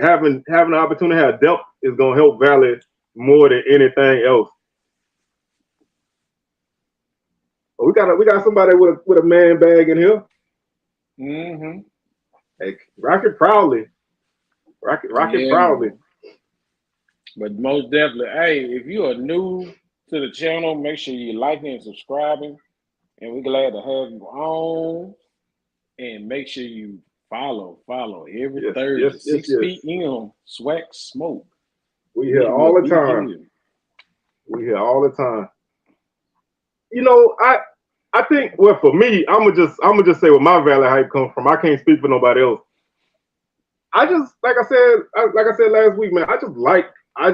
Having the opportunity to have depth is gonna help Valley more than anything else. We got somebody with a man bag in here. Mm-hmm. Hey, Rocket proudly. Proudly. But most definitely, hey, if you are new to the channel, make sure you liking and subscribing. And we're glad to have you on. And make sure you follow every Thursday, 6 p.m. SWAC Smoke. We here all the time. I think, well, for me, I'm gonna just say where my Valley hype comes from. I can't speak for nobody else. I just like I said last week, man. I just like the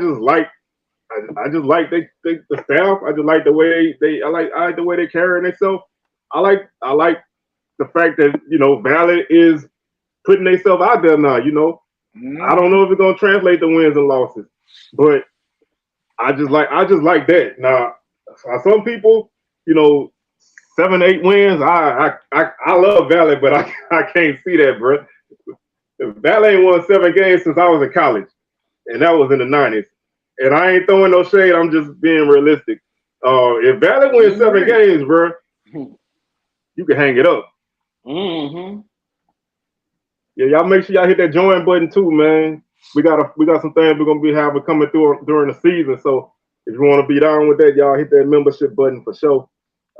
staff. I just like the way I like the way they carry themselves. I like the fact that Valley is putting themselves out there now. I don't know if it's gonna translate to wins and losses, but I just like that. Now, some people, 7, 8 wins. I love Valley, but I can't see that, bro. Valley ain't won 7 games since I was in college, and that was in the 90s. And I ain't throwing no shade. I'm just being realistic. If Valley wins 7 games, bro, you can hang it up. Mm-hmm. Yeah, y'all make sure y'all hit that join button too, man. We got some things we're gonna be having coming through during the season. So if you want to be down with that, y'all hit that membership button for sure.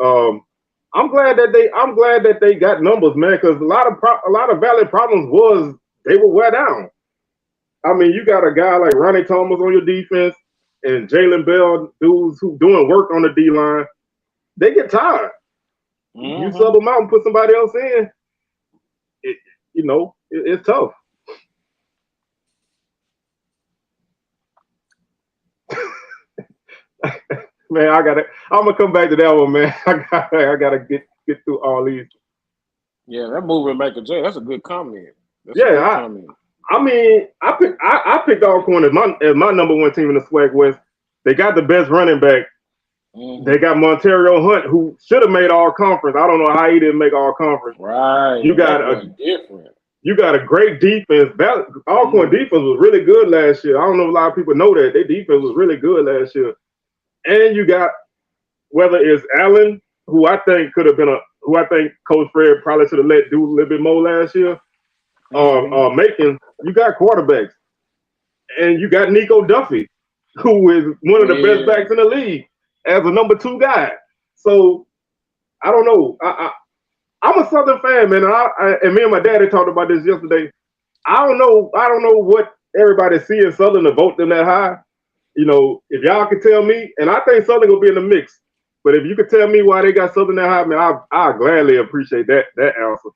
I'm glad that they got numbers, man, because a lot of Valley problems was they were wear down. I mean, you got a guy like Ronnie Thomas on your defense and Jalen Bell, dudes who doing work on the D line. They get tired. Mm-hmm. You sub them out and put somebody else in. It's tough. Man, I'm gonna come back to that one, man. I gotta get through all these. Yeah, that moving Michael J. That's a good comment. I mean, I picked Alcorn as my number 1 team in the SWAC West. They got the best running back. Mm-hmm. They got Monterio Hunt, who should have made all conference. I don't know how he didn't make all conference. Right. You got a great defense. Alcorn defense was really good last year. I don't know if a lot of people know that. Their defense was really good last year. and you got whether it's Allen, who I think could have been who I think Coach Fred probably should have let do a little bit more last year, or Macon. You got quarterbacks, and you got Nico Duffy, who is one of the best backs in the league as a number 2 guy. So I don't know. I'm a Southern fan, man, and me and my daddy talked about this yesterday. I don't know what everybody seeing Southern to vote them that high. You know, if y'all can tell me, and I think Southern will be in the mix. But if you could tell me why they got Southern that high, man, I gladly appreciate that answer.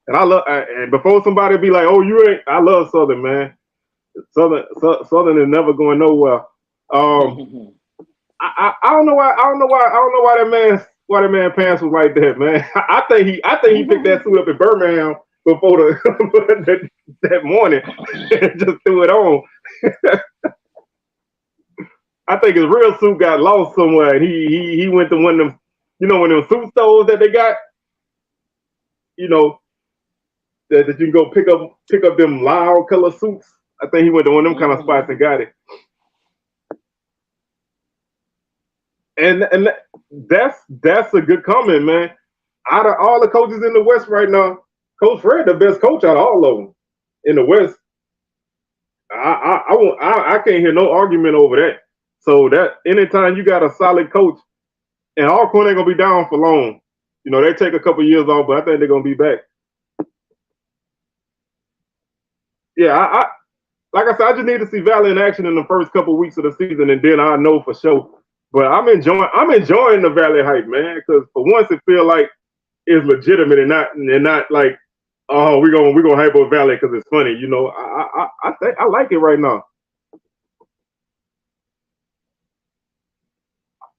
And and before somebody be like, "Oh, you ain't," I love Southern, man. Southern is never going nowhere. I don't know why that man pants was like that, man. I think he picked that suit up in Birmingham before that morning and just threw it on. I think his real suit got lost somewhere, and he went to one of them, one of them suit stores that they got, that you can go pick up them loud color suits. I think he went to one of them kind of spots and got it. And that's a good comment, man. Out of all the coaches in the West right now, Coach Fred the best coach out of all of them in the West. I can't hear no argument over that. So that anytime you got a solid coach, and Alcorn ain't gonna be down for long. They take a couple years off, but I think they're gonna be back. Yeah, like I said, I just need to see Valley in action in the first couple of weeks of the season, and then I know for sure. But I'm enjoying the Valley hype, man, because for once it feels like it's legitimate and not like, oh, we're gonna hype up Valley because it's funny. I like it right now.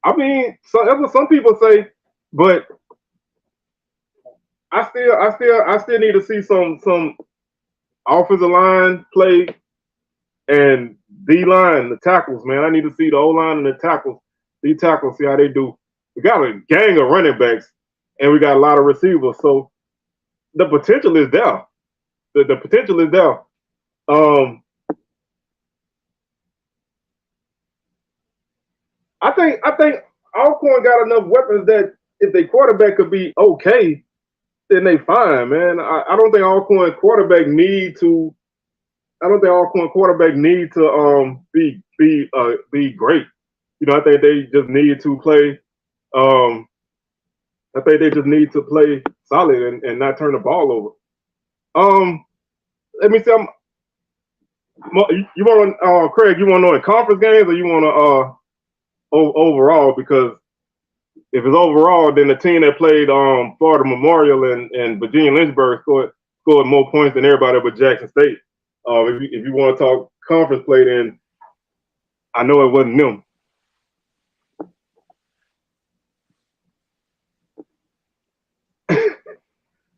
I mean, that's what some people say, but I still need to see some offensive line play and D line, the tackles, man. I need to see the O line and the tackles. These tackles, see how they do. We got a gang of running backs, and we got a lot of receivers. So the potential is there. The potential is there. I think Alcorn got enough weapons that if their quarterback could be okay, then they fine, man. I don't think Alcorn quarterback need to. I don't think Alcorn quarterback need to be great. I think they just need to play. I think they just need to play solid and not turn the ball over. Let me see. You want Craig? You want to know in conference games, or you want to overall? Because if it's overall, then the team that played Florida Memorial and Virginia Lynchburg scored more points than everybody but Jackson State. If you want to talk conference play, then I know it wasn't them.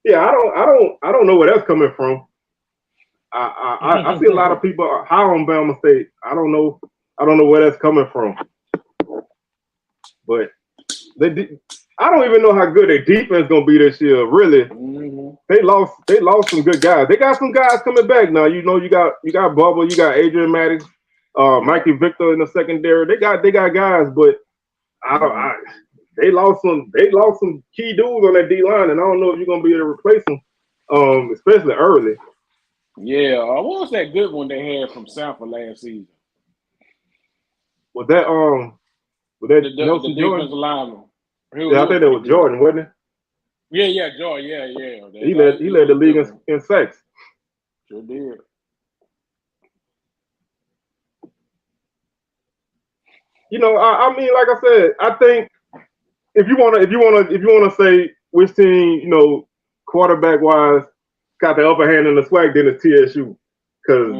Yeah, I don't know where that's coming from. I see a lot of people high on Bama State. I don't know where that's coming from. But I don't even know how good their defense gonna be this year. Really, they lost some good guys. They got some guys coming back now. You got Bubba, you got Adrian Maddox, Mikey Victor in the secondary. They got guys, but they lost some key dudes on that D line, and I don't know if you're gonna be able to replace them, especially early. Yeah, what was that good one they had from Sanford last season? Was that the Nelson Jordan? Defensive lineman? Yeah, I think that was Jordan, wasn't it? Yeah, Jordan. Yeah. He led the league in sacks. Sure did. I mean, like I said, I think if you wanna say which team, quarterback wise, got the upper hand in the SWAC, then it's TSU, because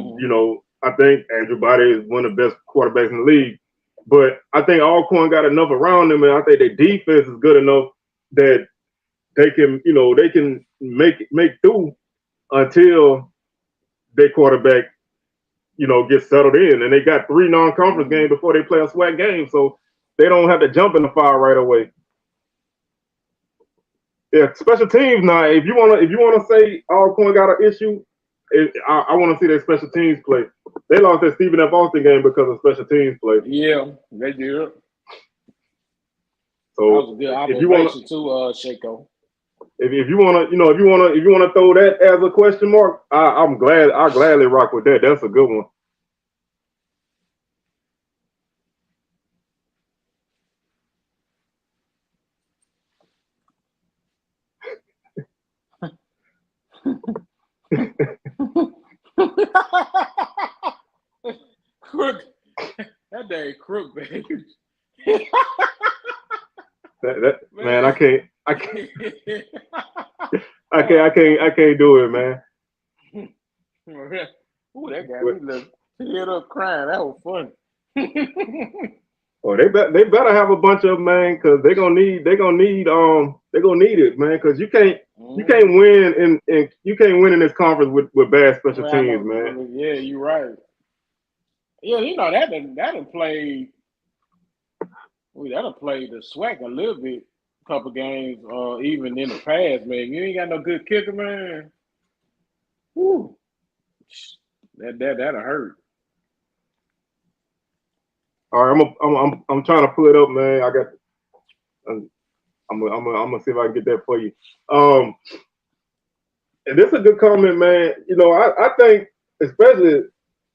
I think Andrew Body is one of the best quarterbacks in the league. But I think Alcorn got enough around them, and I think their defense is good enough that they can make through until their quarterback, gets settled in. And they got 3 non-conference games before they play a SWAC game, so they don't have to jump in the fire right away. Yeah, special teams now. If you wanna say Alcorn got an issue, I want to see their special teams play. They lost that Stephen F. Austin game because of special teams play. Yeah, they did. So that was a good if you want observation too, Shako. if you want to, if you want to throw that as a question mark, I'll gladly rock with that. That's a good one. Crook. That dang crook, baby. Man, I can't do it, man. Ooh, that got me teared up crying. That was fun. Oh, they better have a bunch of them, man, because they're gonna need it, man, because you can't win in this conference with bad special teams, man. Yeah, you're right. Yeah, that done played. That'll play the SWAC a little bit, couple games, even in the past, man. You ain't got no good kicker, man. Woo, that'll hurt. All right, I'm trying to pull it up, man. I'm gonna see if I can get that for you. And this is a good comment, man. I think especially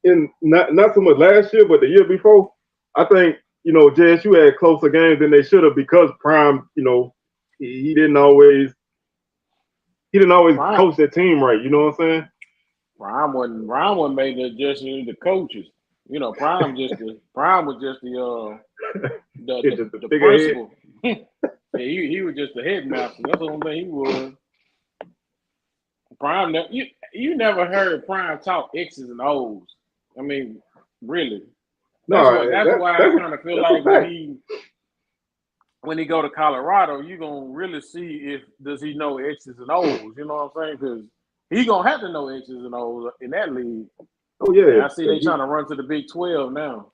in not so much last year, but the year before, I think JSU had closer games than they should have because Prime, he didn't always coach that team right. You know what I'm saying? Prime wasn't made the adjustment to the coaches. Prime was just the principal. Yeah, he was just the headmaster. That's the only thing he was. Prime, you never heard Prime talk X's and O's. I mean, really. That's why I kind of feel like when he go to Colorado, you're gonna really see does he know X's and O's. You know what I'm saying? Because he gonna have to know X's and O's in that league. Oh yeah. And I see they trying to run to the Big 12 now.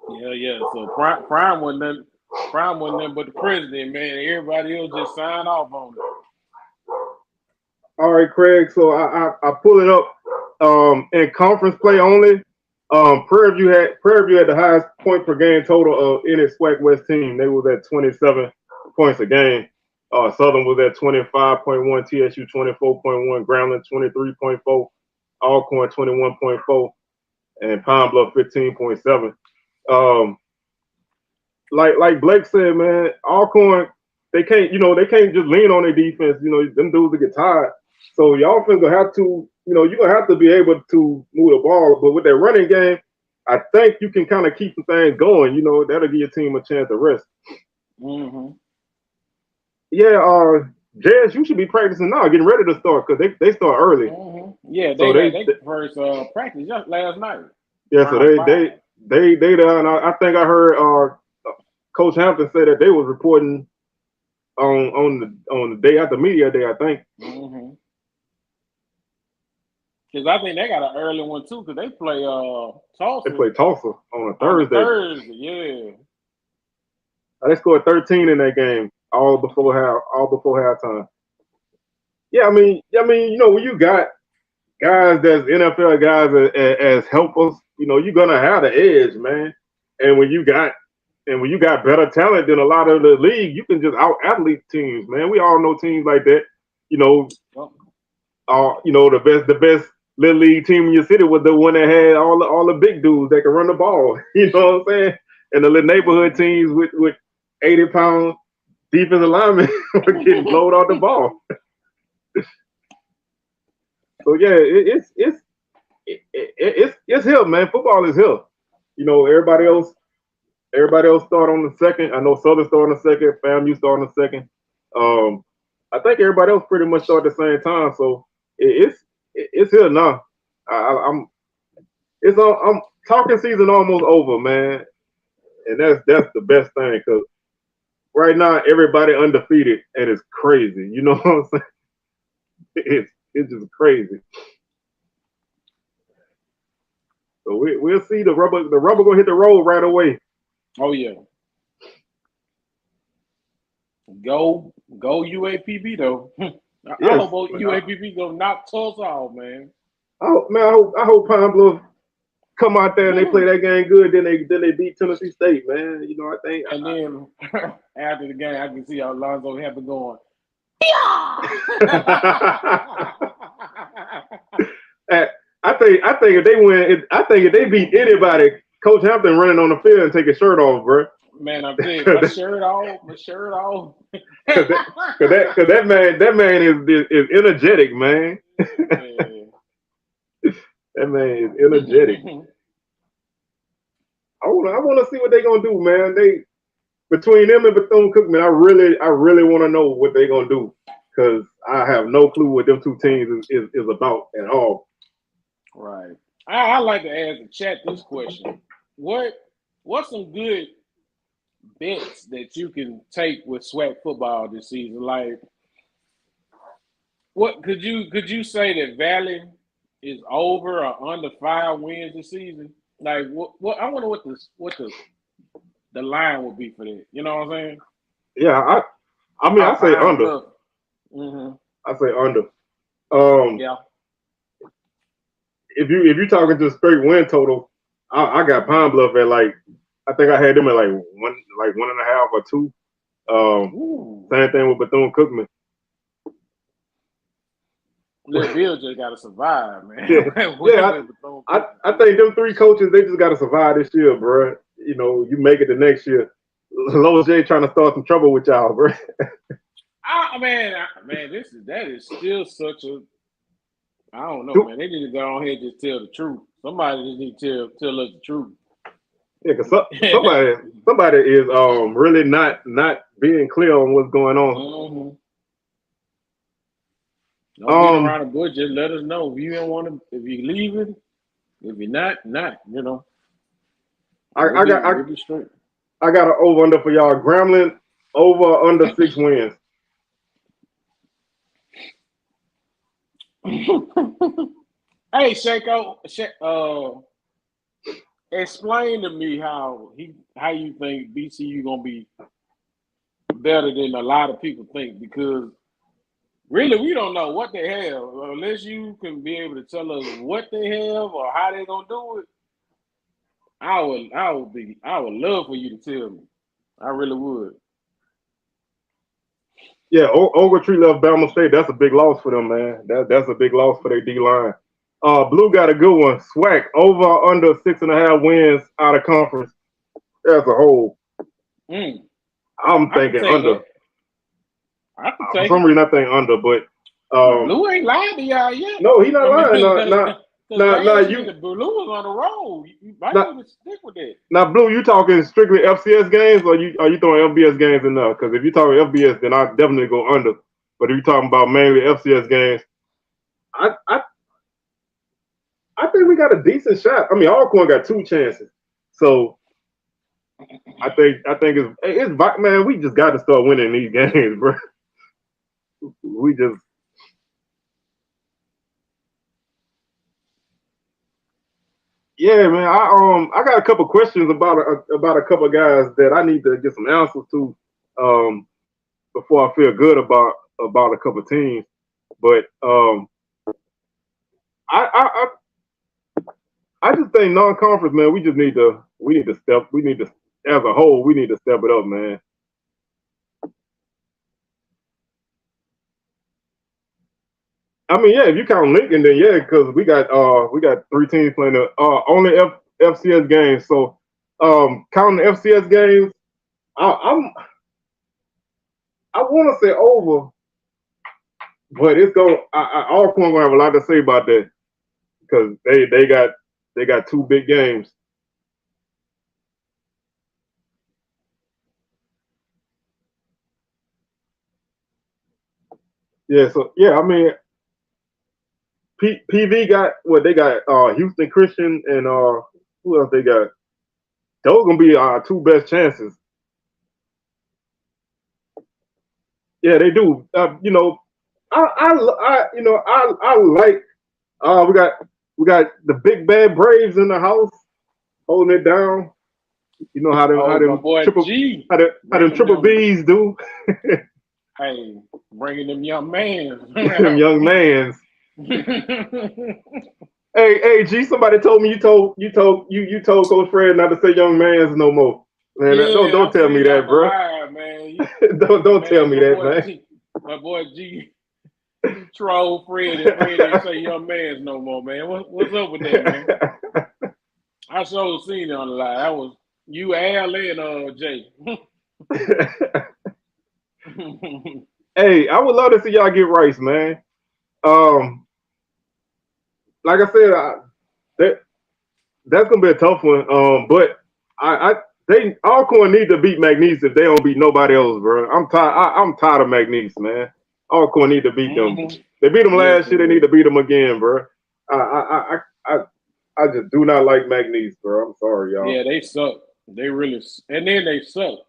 Yeah. So Prime wasn't nothing but the president, man. Everybody else just signed off on it. All right, Craig. So I pull it up. In conference play only, Prairie View had the highest point per game total of any SWAC West team. They was at 27 points a game. Southern was at 25.1, TSU 24.1, Grambling 23.4, Alcorn 21.4, and Pine Bluff 15.7. Like Blake said, man, Alcorn they can't just lean on their defense. Them dudes will get tired. So your offense will have to, you're gonna have to be able to move the ball. But with that running game, I think you can kind of keep the thing going. That'll give your team a chance to rest. Mm-hmm. Yeah, Jazz, you should be practicing now, getting ready to start because they start early. Mm-hmm. Yeah, they first practice just last night. Yeah, so they and I think I heard Coach Hampton say that they was reporting on the day after media day, I think. Mm-hmm. Because I think they got an early one too, because they play Tulsa. They play Tulsa on a Thursday. Yeah. They scored 13 in that game, all before halftime. Yeah, I mean, when you got guys that's NFL guys as helpers, you're gonna have the edge, man. And when you got better talent than a lot of the league, you can just out athlete teams, man. We all know teams like that. The best little league team in your city was the one that had all the big dudes that can run the ball. You know what I'm saying? And the little neighborhood teams with 80-pound defensive linemen were getting blowed off the ball. So yeah, it's here, man. Football is here. Everybody else start on the second. I know Southern start on the second. FAMU start on the second. I think everybody else pretty much start at the same time. So it's here now. I'm talking season almost over, man, and that's the best thing because right now everybody undefeated and it's crazy. You know what I'm saying? It's just crazy. So we'll see the rubber gonna hit the road right away. Oh yeah. Go UAPB though. I Yes, hope UAPB gonna knock Tulsa off, man. oh man, I hope Pine Bluff come out there and they play that game good. Then they beat Tennessee State, man. You know, I think. And then after the game, I can see Alonzo Hampton going. I think if they win, I think if they beat anybody, Coach Hampton running on the field and take his shirt off, bro. Man, I'm telling you, my shirt off. Cause that man is energetic, man. That man is energetic. I want to see what they're gonna do, man. They between them and Bethune-Cookman, I really want to know what they're gonna do, because I have no clue what them two teams is about at all. Right. I like to ask the chat this question: What's some good bets that you can take with SWAC football this season? Like, what could you say that Valley is over or under 5 wins this season? Like, what I wonder what the line would be for that. You know what I'm saying? Yeah, I mean I say under. Mm-hmm. I say under. Yeah. If you're talking just straight win total, I got Pine Bluff at I think I had them at 1.5 or 2. Same thing with Bethune-Cookman. Bill just got to survive, man. Yeah, I think them 3 coaches, they just got to survive this year, bro. You know, you make it the next year. Lois J trying to start some trouble with y'all, bro. Man, that is still such a. I don't know, man. They need to go on here and just tell the truth. Somebody just need to tell us the truth. Yeah, because somebody is really not being clear on what's going on. Mm-hmm. Don't beat around the bush. Just let us know if you don't want to. If you leaving, if you're not. You know. I got an over under for y'all. Grambling over under 6 wins. Hey, Shako, explain to me how you think BCU gonna be better than a lot of people think, because really we don't know what they have unless you can be able to tell us what they have or how they're gonna do it. I would love for you to tell me. I really would. Yeah, Ogletree left Bama State. That's a big loss for them, man. That's a big loss for their D-line. Blue got a good one. SWAC over under 6.5 wins out of conference as a whole. I'm thinking under. For some reason, I think under, but Blue ain't lying to y'all yet. No, he's not lying. Now you Blue was on the road. You might want to stick with that. Now, Blue, you talking strictly FCS games, or are you throwing FBS games in there? Because if you're talking FBS, then I definitely go under. But if you're talking about mainly FCS games, I think we got a decent shot. I mean, Alcorn got 2 chances, so I think it's man. We just got to start winning these games, bro. We just. Yeah, man. I got a couple questions about a couple of guys that I need to get some answers to before I feel good about a couple of teams. But I just think non-conference, man. We need to as a whole we need to step it up, man. I mean, yeah, if you count Lincoln, then yeah, because we got 3 teams playing the only FCS games. So counting the FCS games, I want to say over, but it's Alcorn gonna have a lot to say about that because they got 2 big games. Yeah, so yeah, I mean. PV got what they got. Houston Christian and who else they got? Those gonna be our 2 best chances. Yeah, they do. You know, I like. We got the big bad Braves in the house holding it down. You know how them triple B's do. Hey, bringing them young mans. Them young mans. Hey, G, somebody told me you told Coach Fred not to say young mans no more. Man, don't tell me that, bro. Live, man. don't tell me that, man. My boy G troll Fred and Fred ain't say young mans no more, man. What's up with that, man? I sure seen it on the line. That was you, Al, and Jay. Hey, I would love to see y'all get Rice, man. Like I said, that's gonna be a tough one. But they Alcorn need to beat McNeese if they don't beat nobody else, bro. I'm tired of McNeese, man. Alcorn need to beat them. They beat them last year. They need to beat them again, bro. I just do not like McNeese, bro. I'm sorry, y'all. Yeah, they suck. They really, and then they suck.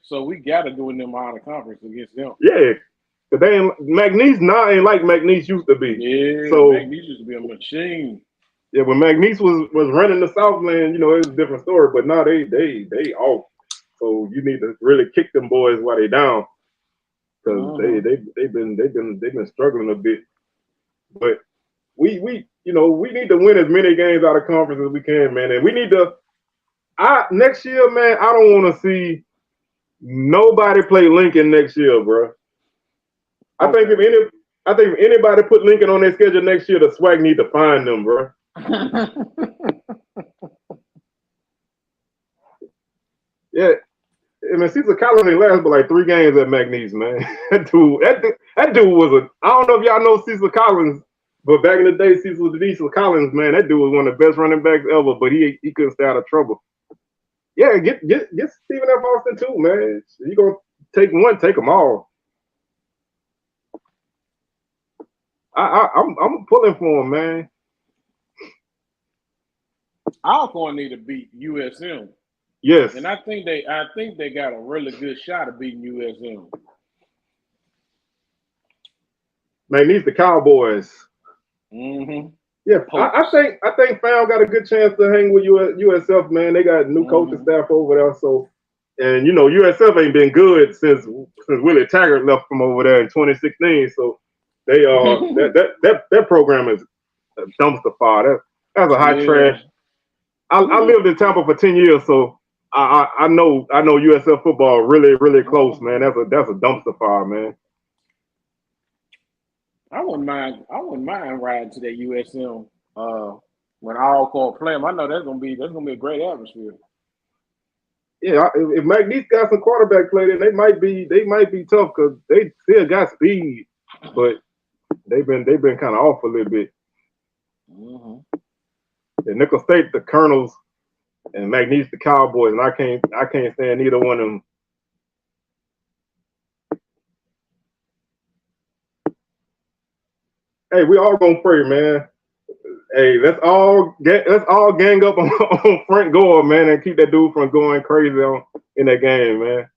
So we got to do in them out of conference against them. Yeah, but McNeese now ain't like McNeese used to be. Yeah, so McNeese used to be a machine. Yeah, when McNeese was running the Southland, it was a different story. But now they off. So you need to really kick them boys while they down, because they've been struggling a bit. But we need to win as many games out of conference as we can, man. And we need to. Next year, man, I don't want to see nobody play Lincoln next year, bro. I think if anybody put Lincoln on their schedule next year, the SWAC need to find them, bro. Yeah, I mean, Cecil Collins ain't last but like 3 games at McNeese, man. That dude was I don't know if y'all know Cecil Collins, but back in the day, Cecil Collins, man, that dude was one of the best running backs ever, but he couldn't stay out of trouble. Yeah, get Stephen F. Austin too, man. You gonna take one, take them all. I'm pulling for him, man. Alcorn need to beat USM. Yes, and I think they got a really good shot of beating USM. Man, these the Cowboys. Yeah, I think Fam got a good chance to hang with USF, man. They got new coaching staff over there, so and USF ain't been good since Willie Taggart left from over there in 2016. So they that program is a dumpster fire. That's a hot trash. I lived in Tampa for 10 years, so I know USF football really, really close, man. That's a dumpster fire, man. I wouldn't mind riding to that USM when Alcorn play them. I know that's gonna be a great atmosphere. Yeah, if McNeese got some quarterback play, then they might be tough because they still got speed, but they've been kind of off a little bit. Yeah, Nickel State, the Colonels, and McNeese, the Cowboys, and I can't stand either one of them. Hey, we all gonna pray, man. Hey, let's all gang up on Frank Gore, man, and keep that dude from going crazy in that game, man.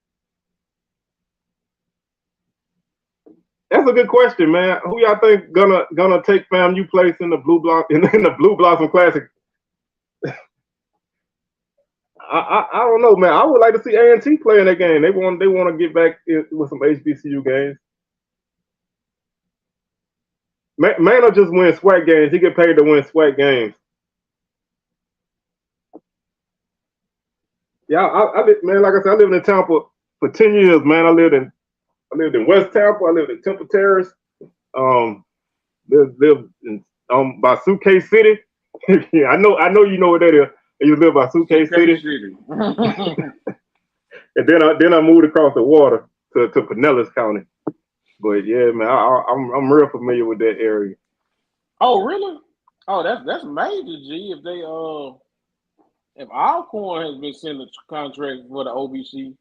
That's a good question, man. Who y'all think gonna take FAMU place in the Blue Blossom Classic? I don't know, man. I would like to see A&T play in that game. They want to get back with some HBCU games. Man will just win SWAC games. He get paid to win SWAC games. Yeah, man, like I said, I lived in Tampa for 10 years, man. I lived in West Tampa. I lived in Temple Terrace. Lived in by Suitcase City. Yeah, I know you know what that is. You live by Suitcase City. And then I moved across the water to Pinellas County. But yeah, man, I'm real familiar with that area. Oh, really? Oh, that's major, G. If Alcorn has been sending a contract for the OBC,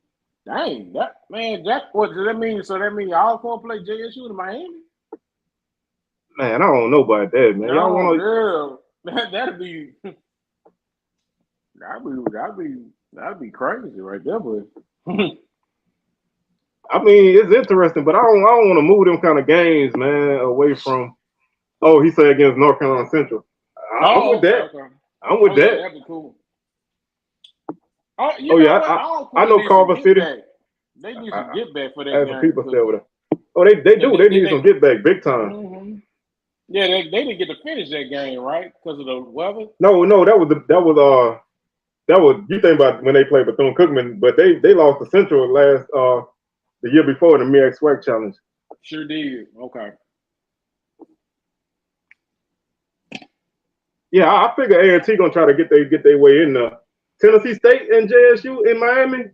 dang, what does that mean? So that means Alcorn play JSU in Miami? Man, I don't know about that, man. Y'all want to? That'd be crazy right there, but. I mean, it's interesting, but I don't want to move them kind of games, man, away from. Oh, he said against North Carolina Central. I'm with that. Okay. I'm with that. That'd be cool. I know Carver City. They need to get back for that game. People stay over there. Oh, they do. They need They some get back big time. mm-hmm. Yeah, they didn't get to finish that game, right? Because of the weather. No, that was you think about when they played Bethune Cookman, but they lost to Central last the year before in the MEAC SWAC challenge. Sure did. Okay. Yeah, I figure A&T gonna try to get their way in there. Tennessee State and JSU in Miami.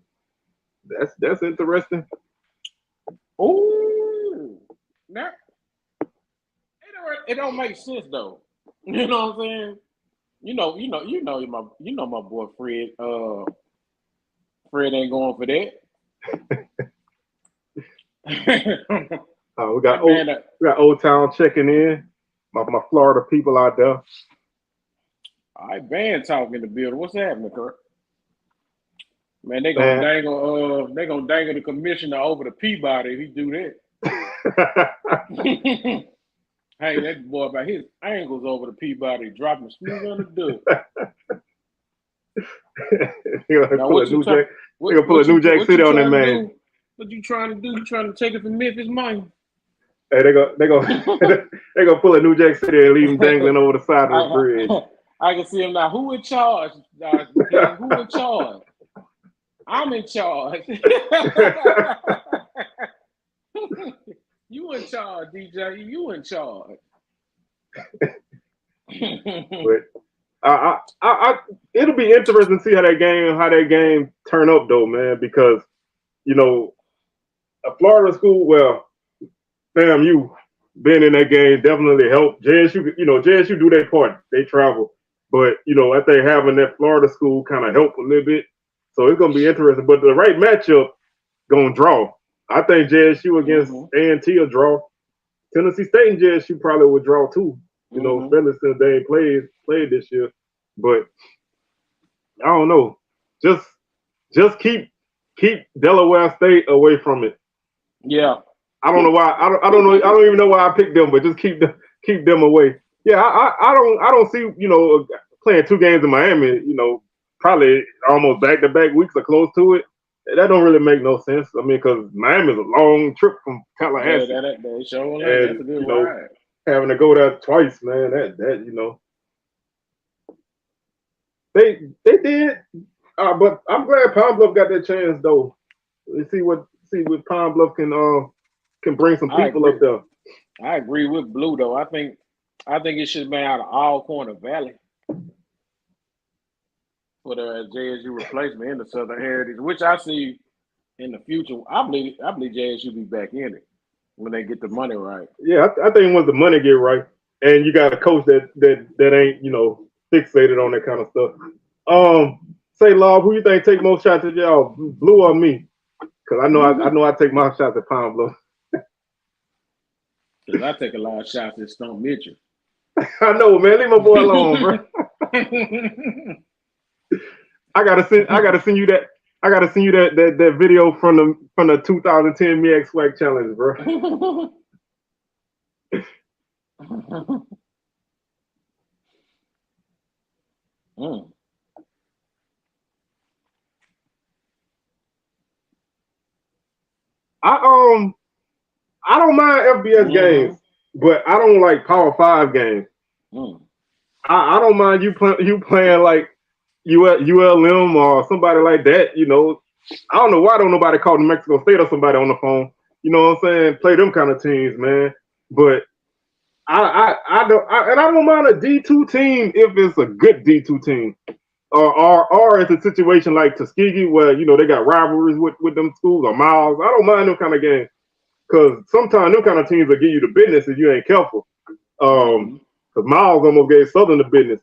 That's interesting. Oh, that it don't make sense though. You know what I'm saying? You know my boy Fred. Fred ain't going for that. We got Old Town checking in. My Florida people out there. All right, Van talking in the building. What's happening, Kurt? Man, they gonna dangle the commissioner over the Peabody if he do that. Hey, that boy about his angles over the Peabody dropping smooth on the duck. They're gonna pull a New Jack City on that man. What you trying to do? You trying to take it from Memphis, man? Hey, they gonna pull a New Jack City and leave him dangling over the side of the bridge. I can see him now. Who in charge? Who in charge? I'm in charge. You in charge, DJ. You in charge. But it'll be interesting to see how that game turn up though, man, because a Florida school, well, FAMU being in that game definitely helped. JSU do their part. They travel. But, I think having that Florida school kind of helped a little bit. So it's going to be interesting. But the right matchup going to draw. I think JSU against A&T will draw. Tennessee State and JSU probably would draw too. Especially since they ain't played this year. But I don't know. Just keep Delaware State away from it. Yeah. I don't know why. I don't know. I don't even know why I picked them, but just keep them away. Yeah, I don't see playing 2 games in Miami. Probably almost back-to-back weeks or close to it. That don't really make no sense. I mean, because Miami's a long trip from Tallahassee. Yeah, that sure that's a good ride. Having to go there twice, man. That they did. But I'm glad Pine Bluff got that chance though. Let's see what Pine Bluff can bring some people up there. I agree with Blue though. I think it should have been out of Alcorn Valley for the JSU replacement in the Southern Heritage, which I see in the future. I believe JSU be back in it when they get the money right. Yeah, I think once the money get right, and you got a coach that ain't fixated on that kind of stuff. Say, Lob, who you think take most shots at y'all, Blue or me? Because I know I take my shots at Pine Bluff. Because I take a lot of shots at Stump Mitchell. I know, man. Leave my boy alone, bro. I gotta send you that. I gotta send you that video from the 2010 MEAC SWAC challenge, bro. I don't mind FBS games, but I don't like Power 5 games. I don't mind you playing like ULM or somebody like that. I don't know why don't nobody call New Mexico State or somebody on the phone. You know what I'm saying? Play them kind of teams, man. But I don't mind a D2 team if it's a good D2 team. Or it's a situation like Tuskegee where they got rivalries with them schools or Miles. I don't mind them kind of games because sometimes them kind of teams will give you the business if you ain't careful. Because Miles almost gave Southern the business,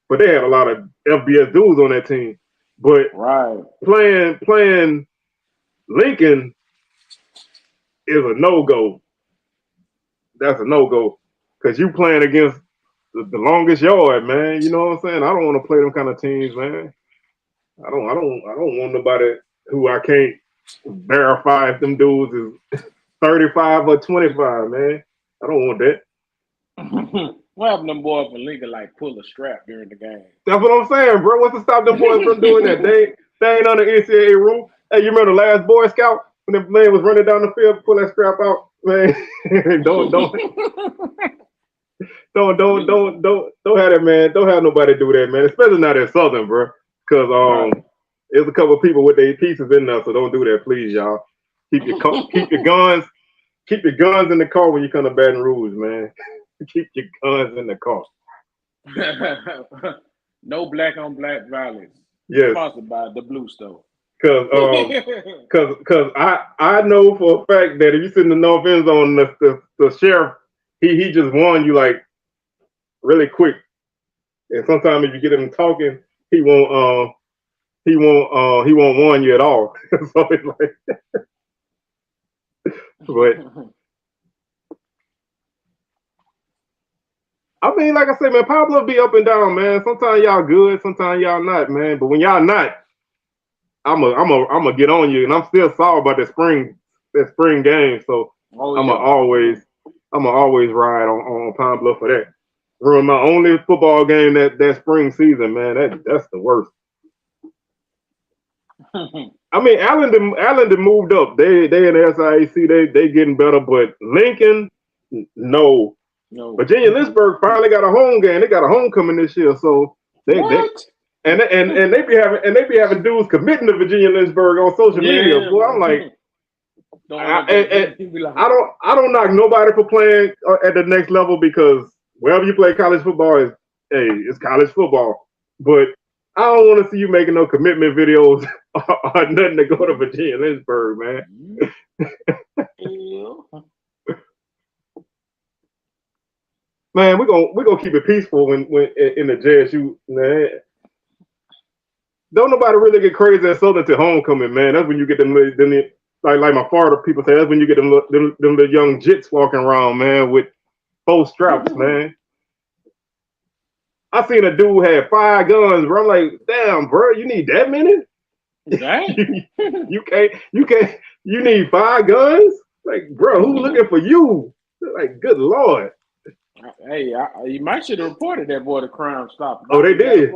but they had a lot of FBS dudes on that team. But playing Lincoln is a no-go. That's a no-go because you playing against the longest yard, man. You know what I'm saying? I don't want to play them kind of teams, man. I don't want nobody who I can't verify if them dudes is 35 or 25, man. I don't want that. What happened to them boys from Lincoln pull a strap during the game? That's what I'm saying, bro. What's to stop them boys from doing that? They ain't on the NCAA rule. Hey, you remember the last Boy Scout when the man was running down the field, pull that strap out? man. don't have that, man. Don't have nobody do that, man. Especially not in Southern, bro. Cause there's a couple of people with their pieces in there, so don't do that, please, y'all. Keep your guns in the car when you come to Baton Rouge, man. Keep your guns in the car. No black on black violence. Yes. Sponsored by the Blue Stove. Cause I know for a fact that if you sit in the north end zone, the sheriff he just warned you like really quick, and sometimes if you get him talking, he won't warn you at all. So it's like, but I mean, like I said, man, Pablo be up and down, man. Sometimes y'all good, sometimes y'all not, man. But when y'all not, I'm a get on you, and I'm still sorry about that spring game. So I'm always ride on Pine Bluff for that. Ruined my only football game that spring season, man. That's the worst. I mean, Allen moved up. They in the SIAC, they getting better, but Lincoln, no. Virginia Lynchburg finally got a home game. They got a homecoming this year, so they be having dudes committing to Virginia Lynchburg on social media. Boy, I'm like, I don't knock nobody for playing at the next level, because wherever you play college football it's college football. But I don't want to see you making no commitment videos or nothing to go to Virginia Lynchburg, man. Man, we're gonna keep it peaceful when in the JSU, man. Don't nobody really get crazy at Southern to homecoming, man. That's when you get them like my Florida people say, that's when you get them little young jits walking around, man, with 4 straps, man. I seen a dude had 5 guns, bro. I'm like, damn, bro, you need that many? you need 5 guns? Like, bro, who's looking for you? Like, good Lord. Hey, you might should have reported that boy to Crime Stop. Oh, they did.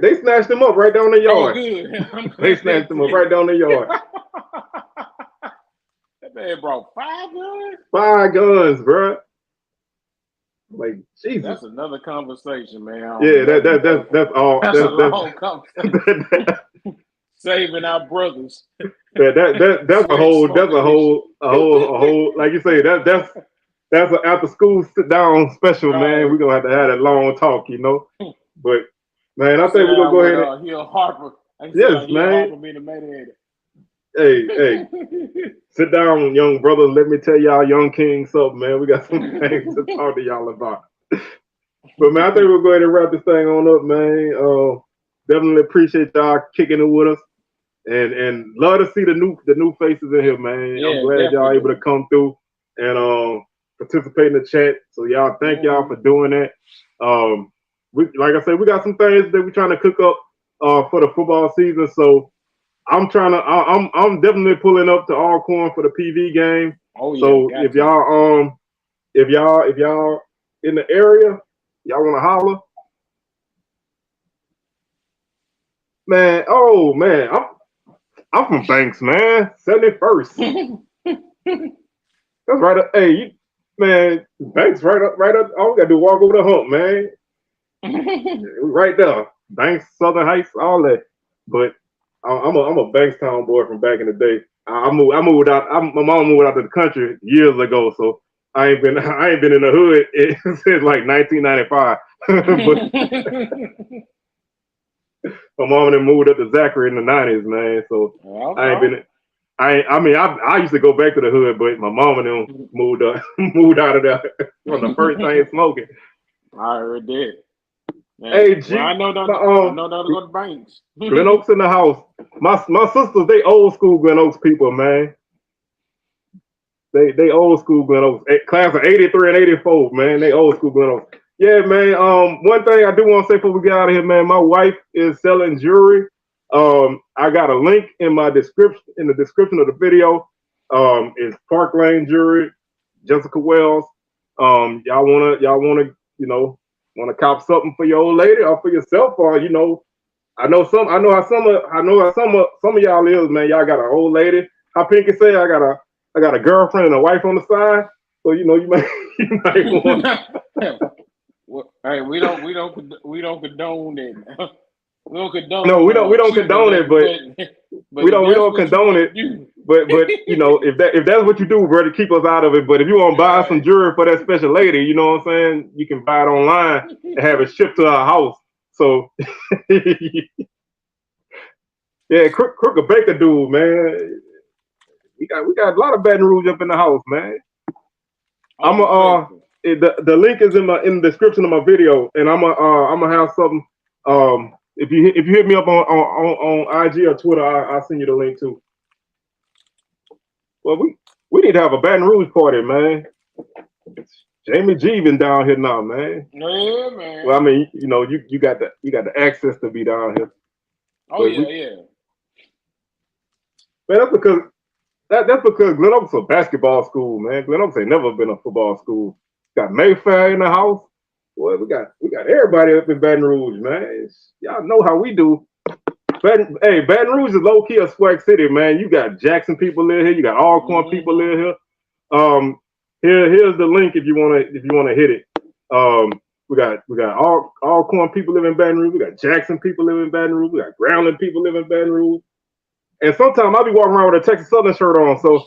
They snatched him up right down the yard. Oh, good. They snatched him up right down the yard. That man brought 5 guns? 5 guns, bro. Like, Jesus. That's another conversation, man. Yeah, that's all. That's a long conversation. Saving our brothers. That's a whole like you say, that's an after school sit down special, man. We're gonna have to have that long talk, you know. But man, I think we're gonna go ahead and Hill Harper. Yes, man. Harper being the man. Hey, sit down, young brothers. Let me tell y'all, young kings, something, man. We got some things to talk to y'all about. But man, I think we'll go ahead and wrap this thing on up, man. Definitely appreciate y'all kicking it with us, and love to see the new faces in here, man. Yeah, I'm glad y'all able to come through and participate in the chat. So y'all, thank y'all for doing that. Like I said, we got some things that we're trying to cook up for the football season. So I'm definitely pulling up to Alcorn for the PV game. Oh yeah. So if y'all in the area, y'all want to holler, man. Oh man, I'm from Banks, man. 71st. That's right up. Hey, man, Banks right up. All we gotta do walk over the hump, man. Right there, Banks, Southern Heights, all that. But I'm a Bankstown boy from back in the day. I moved out. My mom moved out to the country years ago, so I ain't been in the hood since like 1995. But my mom then moved up to Zachary in the 90s, man. So I used to go back to the hood, but my mom and them moved out of there from the first thing smoking. I heard that. Man, hey, G, I know that to go to Banks. Glen Oaks in the house. My sisters, they old school Glen Oaks people, man. They old school Glen Oaks. Class of 83 and 84, man. They old school Glen Oaks. Yeah, man. One thing I do want to say before we get out of here, man. My wife is selling jewelry. I got a link in the description of the video. It's Park Lane Jewelry, Jessica Wells. Y'all wanna cop something for your old lady or for yourself, or I know how some of y'all is, man. Y'all got an old lady. How Pinky say, I got I got a girlfriend and a wife on the side, so you know you might want. Well, hey, we don't condone that. We don't condone. No, we don't condone it, but we don't condone it. But you know, if that's what you do, brother, keep us out of it. But if you want to buy some jewelry for that special lady, you know what I'm saying? You can buy it online and have it shipped to her house. So yeah, Crook Baker dude, man. We got a lot of Baton Rouge up in the house, man. The link is in the description of my video, and I'm gonna have something. If you hit me up on IG or Twitter, I'll send you the link too. Well, we need to have a Baton Rouge party, man. Jamie G been down here now, man. Yeah, man. Well, I mean, you know, you got the access to be down here. Oh yeah. Man, that's because Glen Oaks is a basketball school, man. Glen Oaks ain't never been a football school. Got Mayfair in the house. Boy, we got everybody up in Baton Rouge, man. Y'all know how we do. Baton Rouge is low key a SWAC city, man. You got Jackson people live here. You got Alcorn people live here. Here's the link if you wanna hit it. We got Alcorn people live in Baton Rouge. We got Jackson people live in Baton Rouge. We got Groundland people live in Baton Rouge. And sometimes I'll be walking around with a Texas Southern shirt on. So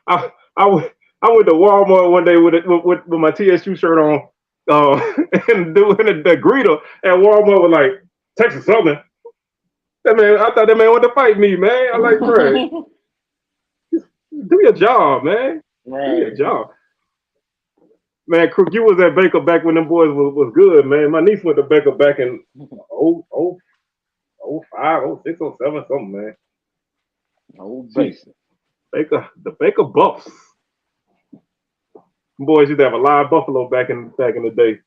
I went to Walmart one day with my TSU shirt on, and the greeter at Walmart was like, Texas Southern. I thought that man wanted to fight me, man. I'm like, bro, do your job, man. Right. Do your job. Man, Crook, you was at Baker back when them boys was good, man. My niece went to Baker back in 05, 06, 07, something, man. Oh, Baker. The Baker Buffs. Boys used to have a live buffalo back in the day.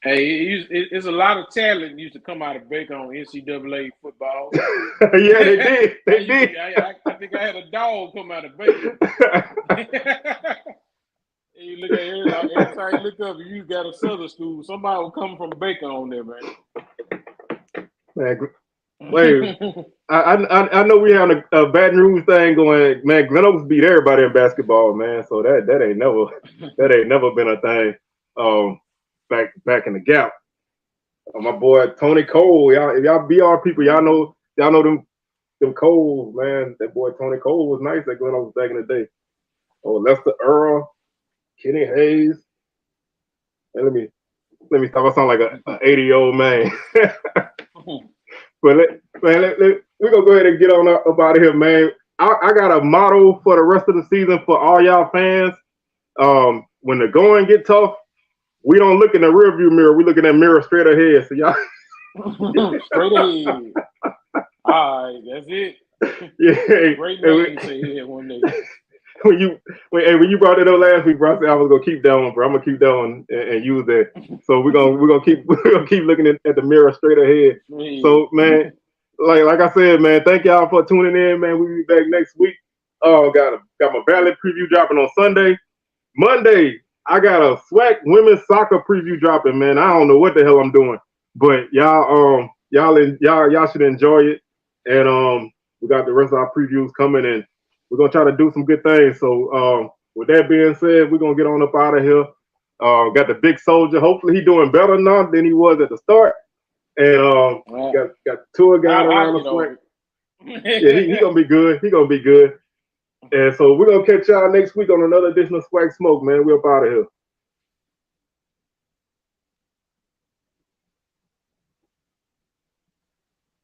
Hey, it's a lot of talent used to come out of Baker on NCAA football. Yeah, they did. They did. I think I had a dog come out of Baker. You look at it, every time you look up, you got a Southern school. Somebody will come from Baker on there, man. Man, wait, I know we have a Baton Rouge thing going. Man, Glen Oaks beat everybody in basketball, man. So that ain't never been a thing. Back in the Gap. My boy Tony Cole, if y'all BR people, y'all know them Coles, man. That boy Tony Cole was nice at Glen Oaks back in the day. Oh, Lester Earl, Kenny Hayes. And let me stop. I sound like an 80-year-old man. But we're gonna go ahead and get on up out of here, man. I got a motto for the rest of the season for all y'all fans. When the going get tough, we don't look in the rearview mirror. We look in that mirror straight ahead. So y'all straight ahead. All right, that's it. Yeah. Great man say here one day. When you brought it up last week, bro, I said I was gonna keep that one, bro. I'm gonna keep that one and use that. So we're gonna keep looking at the mirror straight ahead. So man, like I said, man, thank y'all for tuning in, man. We'll be back next week. Got my ballot preview dropping on Sunday. Monday, I got a SWAC women's soccer preview dropping, man. I don't know what the hell I'm doing, but y'all should enjoy it. And we got the rest of our previews coming, and we're gonna try to do some good things. So with that being said, we're gonna get on up out of here. Got the big soldier. Hopefully he doing better now than he was at the start. And got tour guide around the SWAC. Yeah, he gonna be good. He gonna be good. And so we're gonna catch y'all next week on another edition of SWAC Smoke, man. We're up out of here.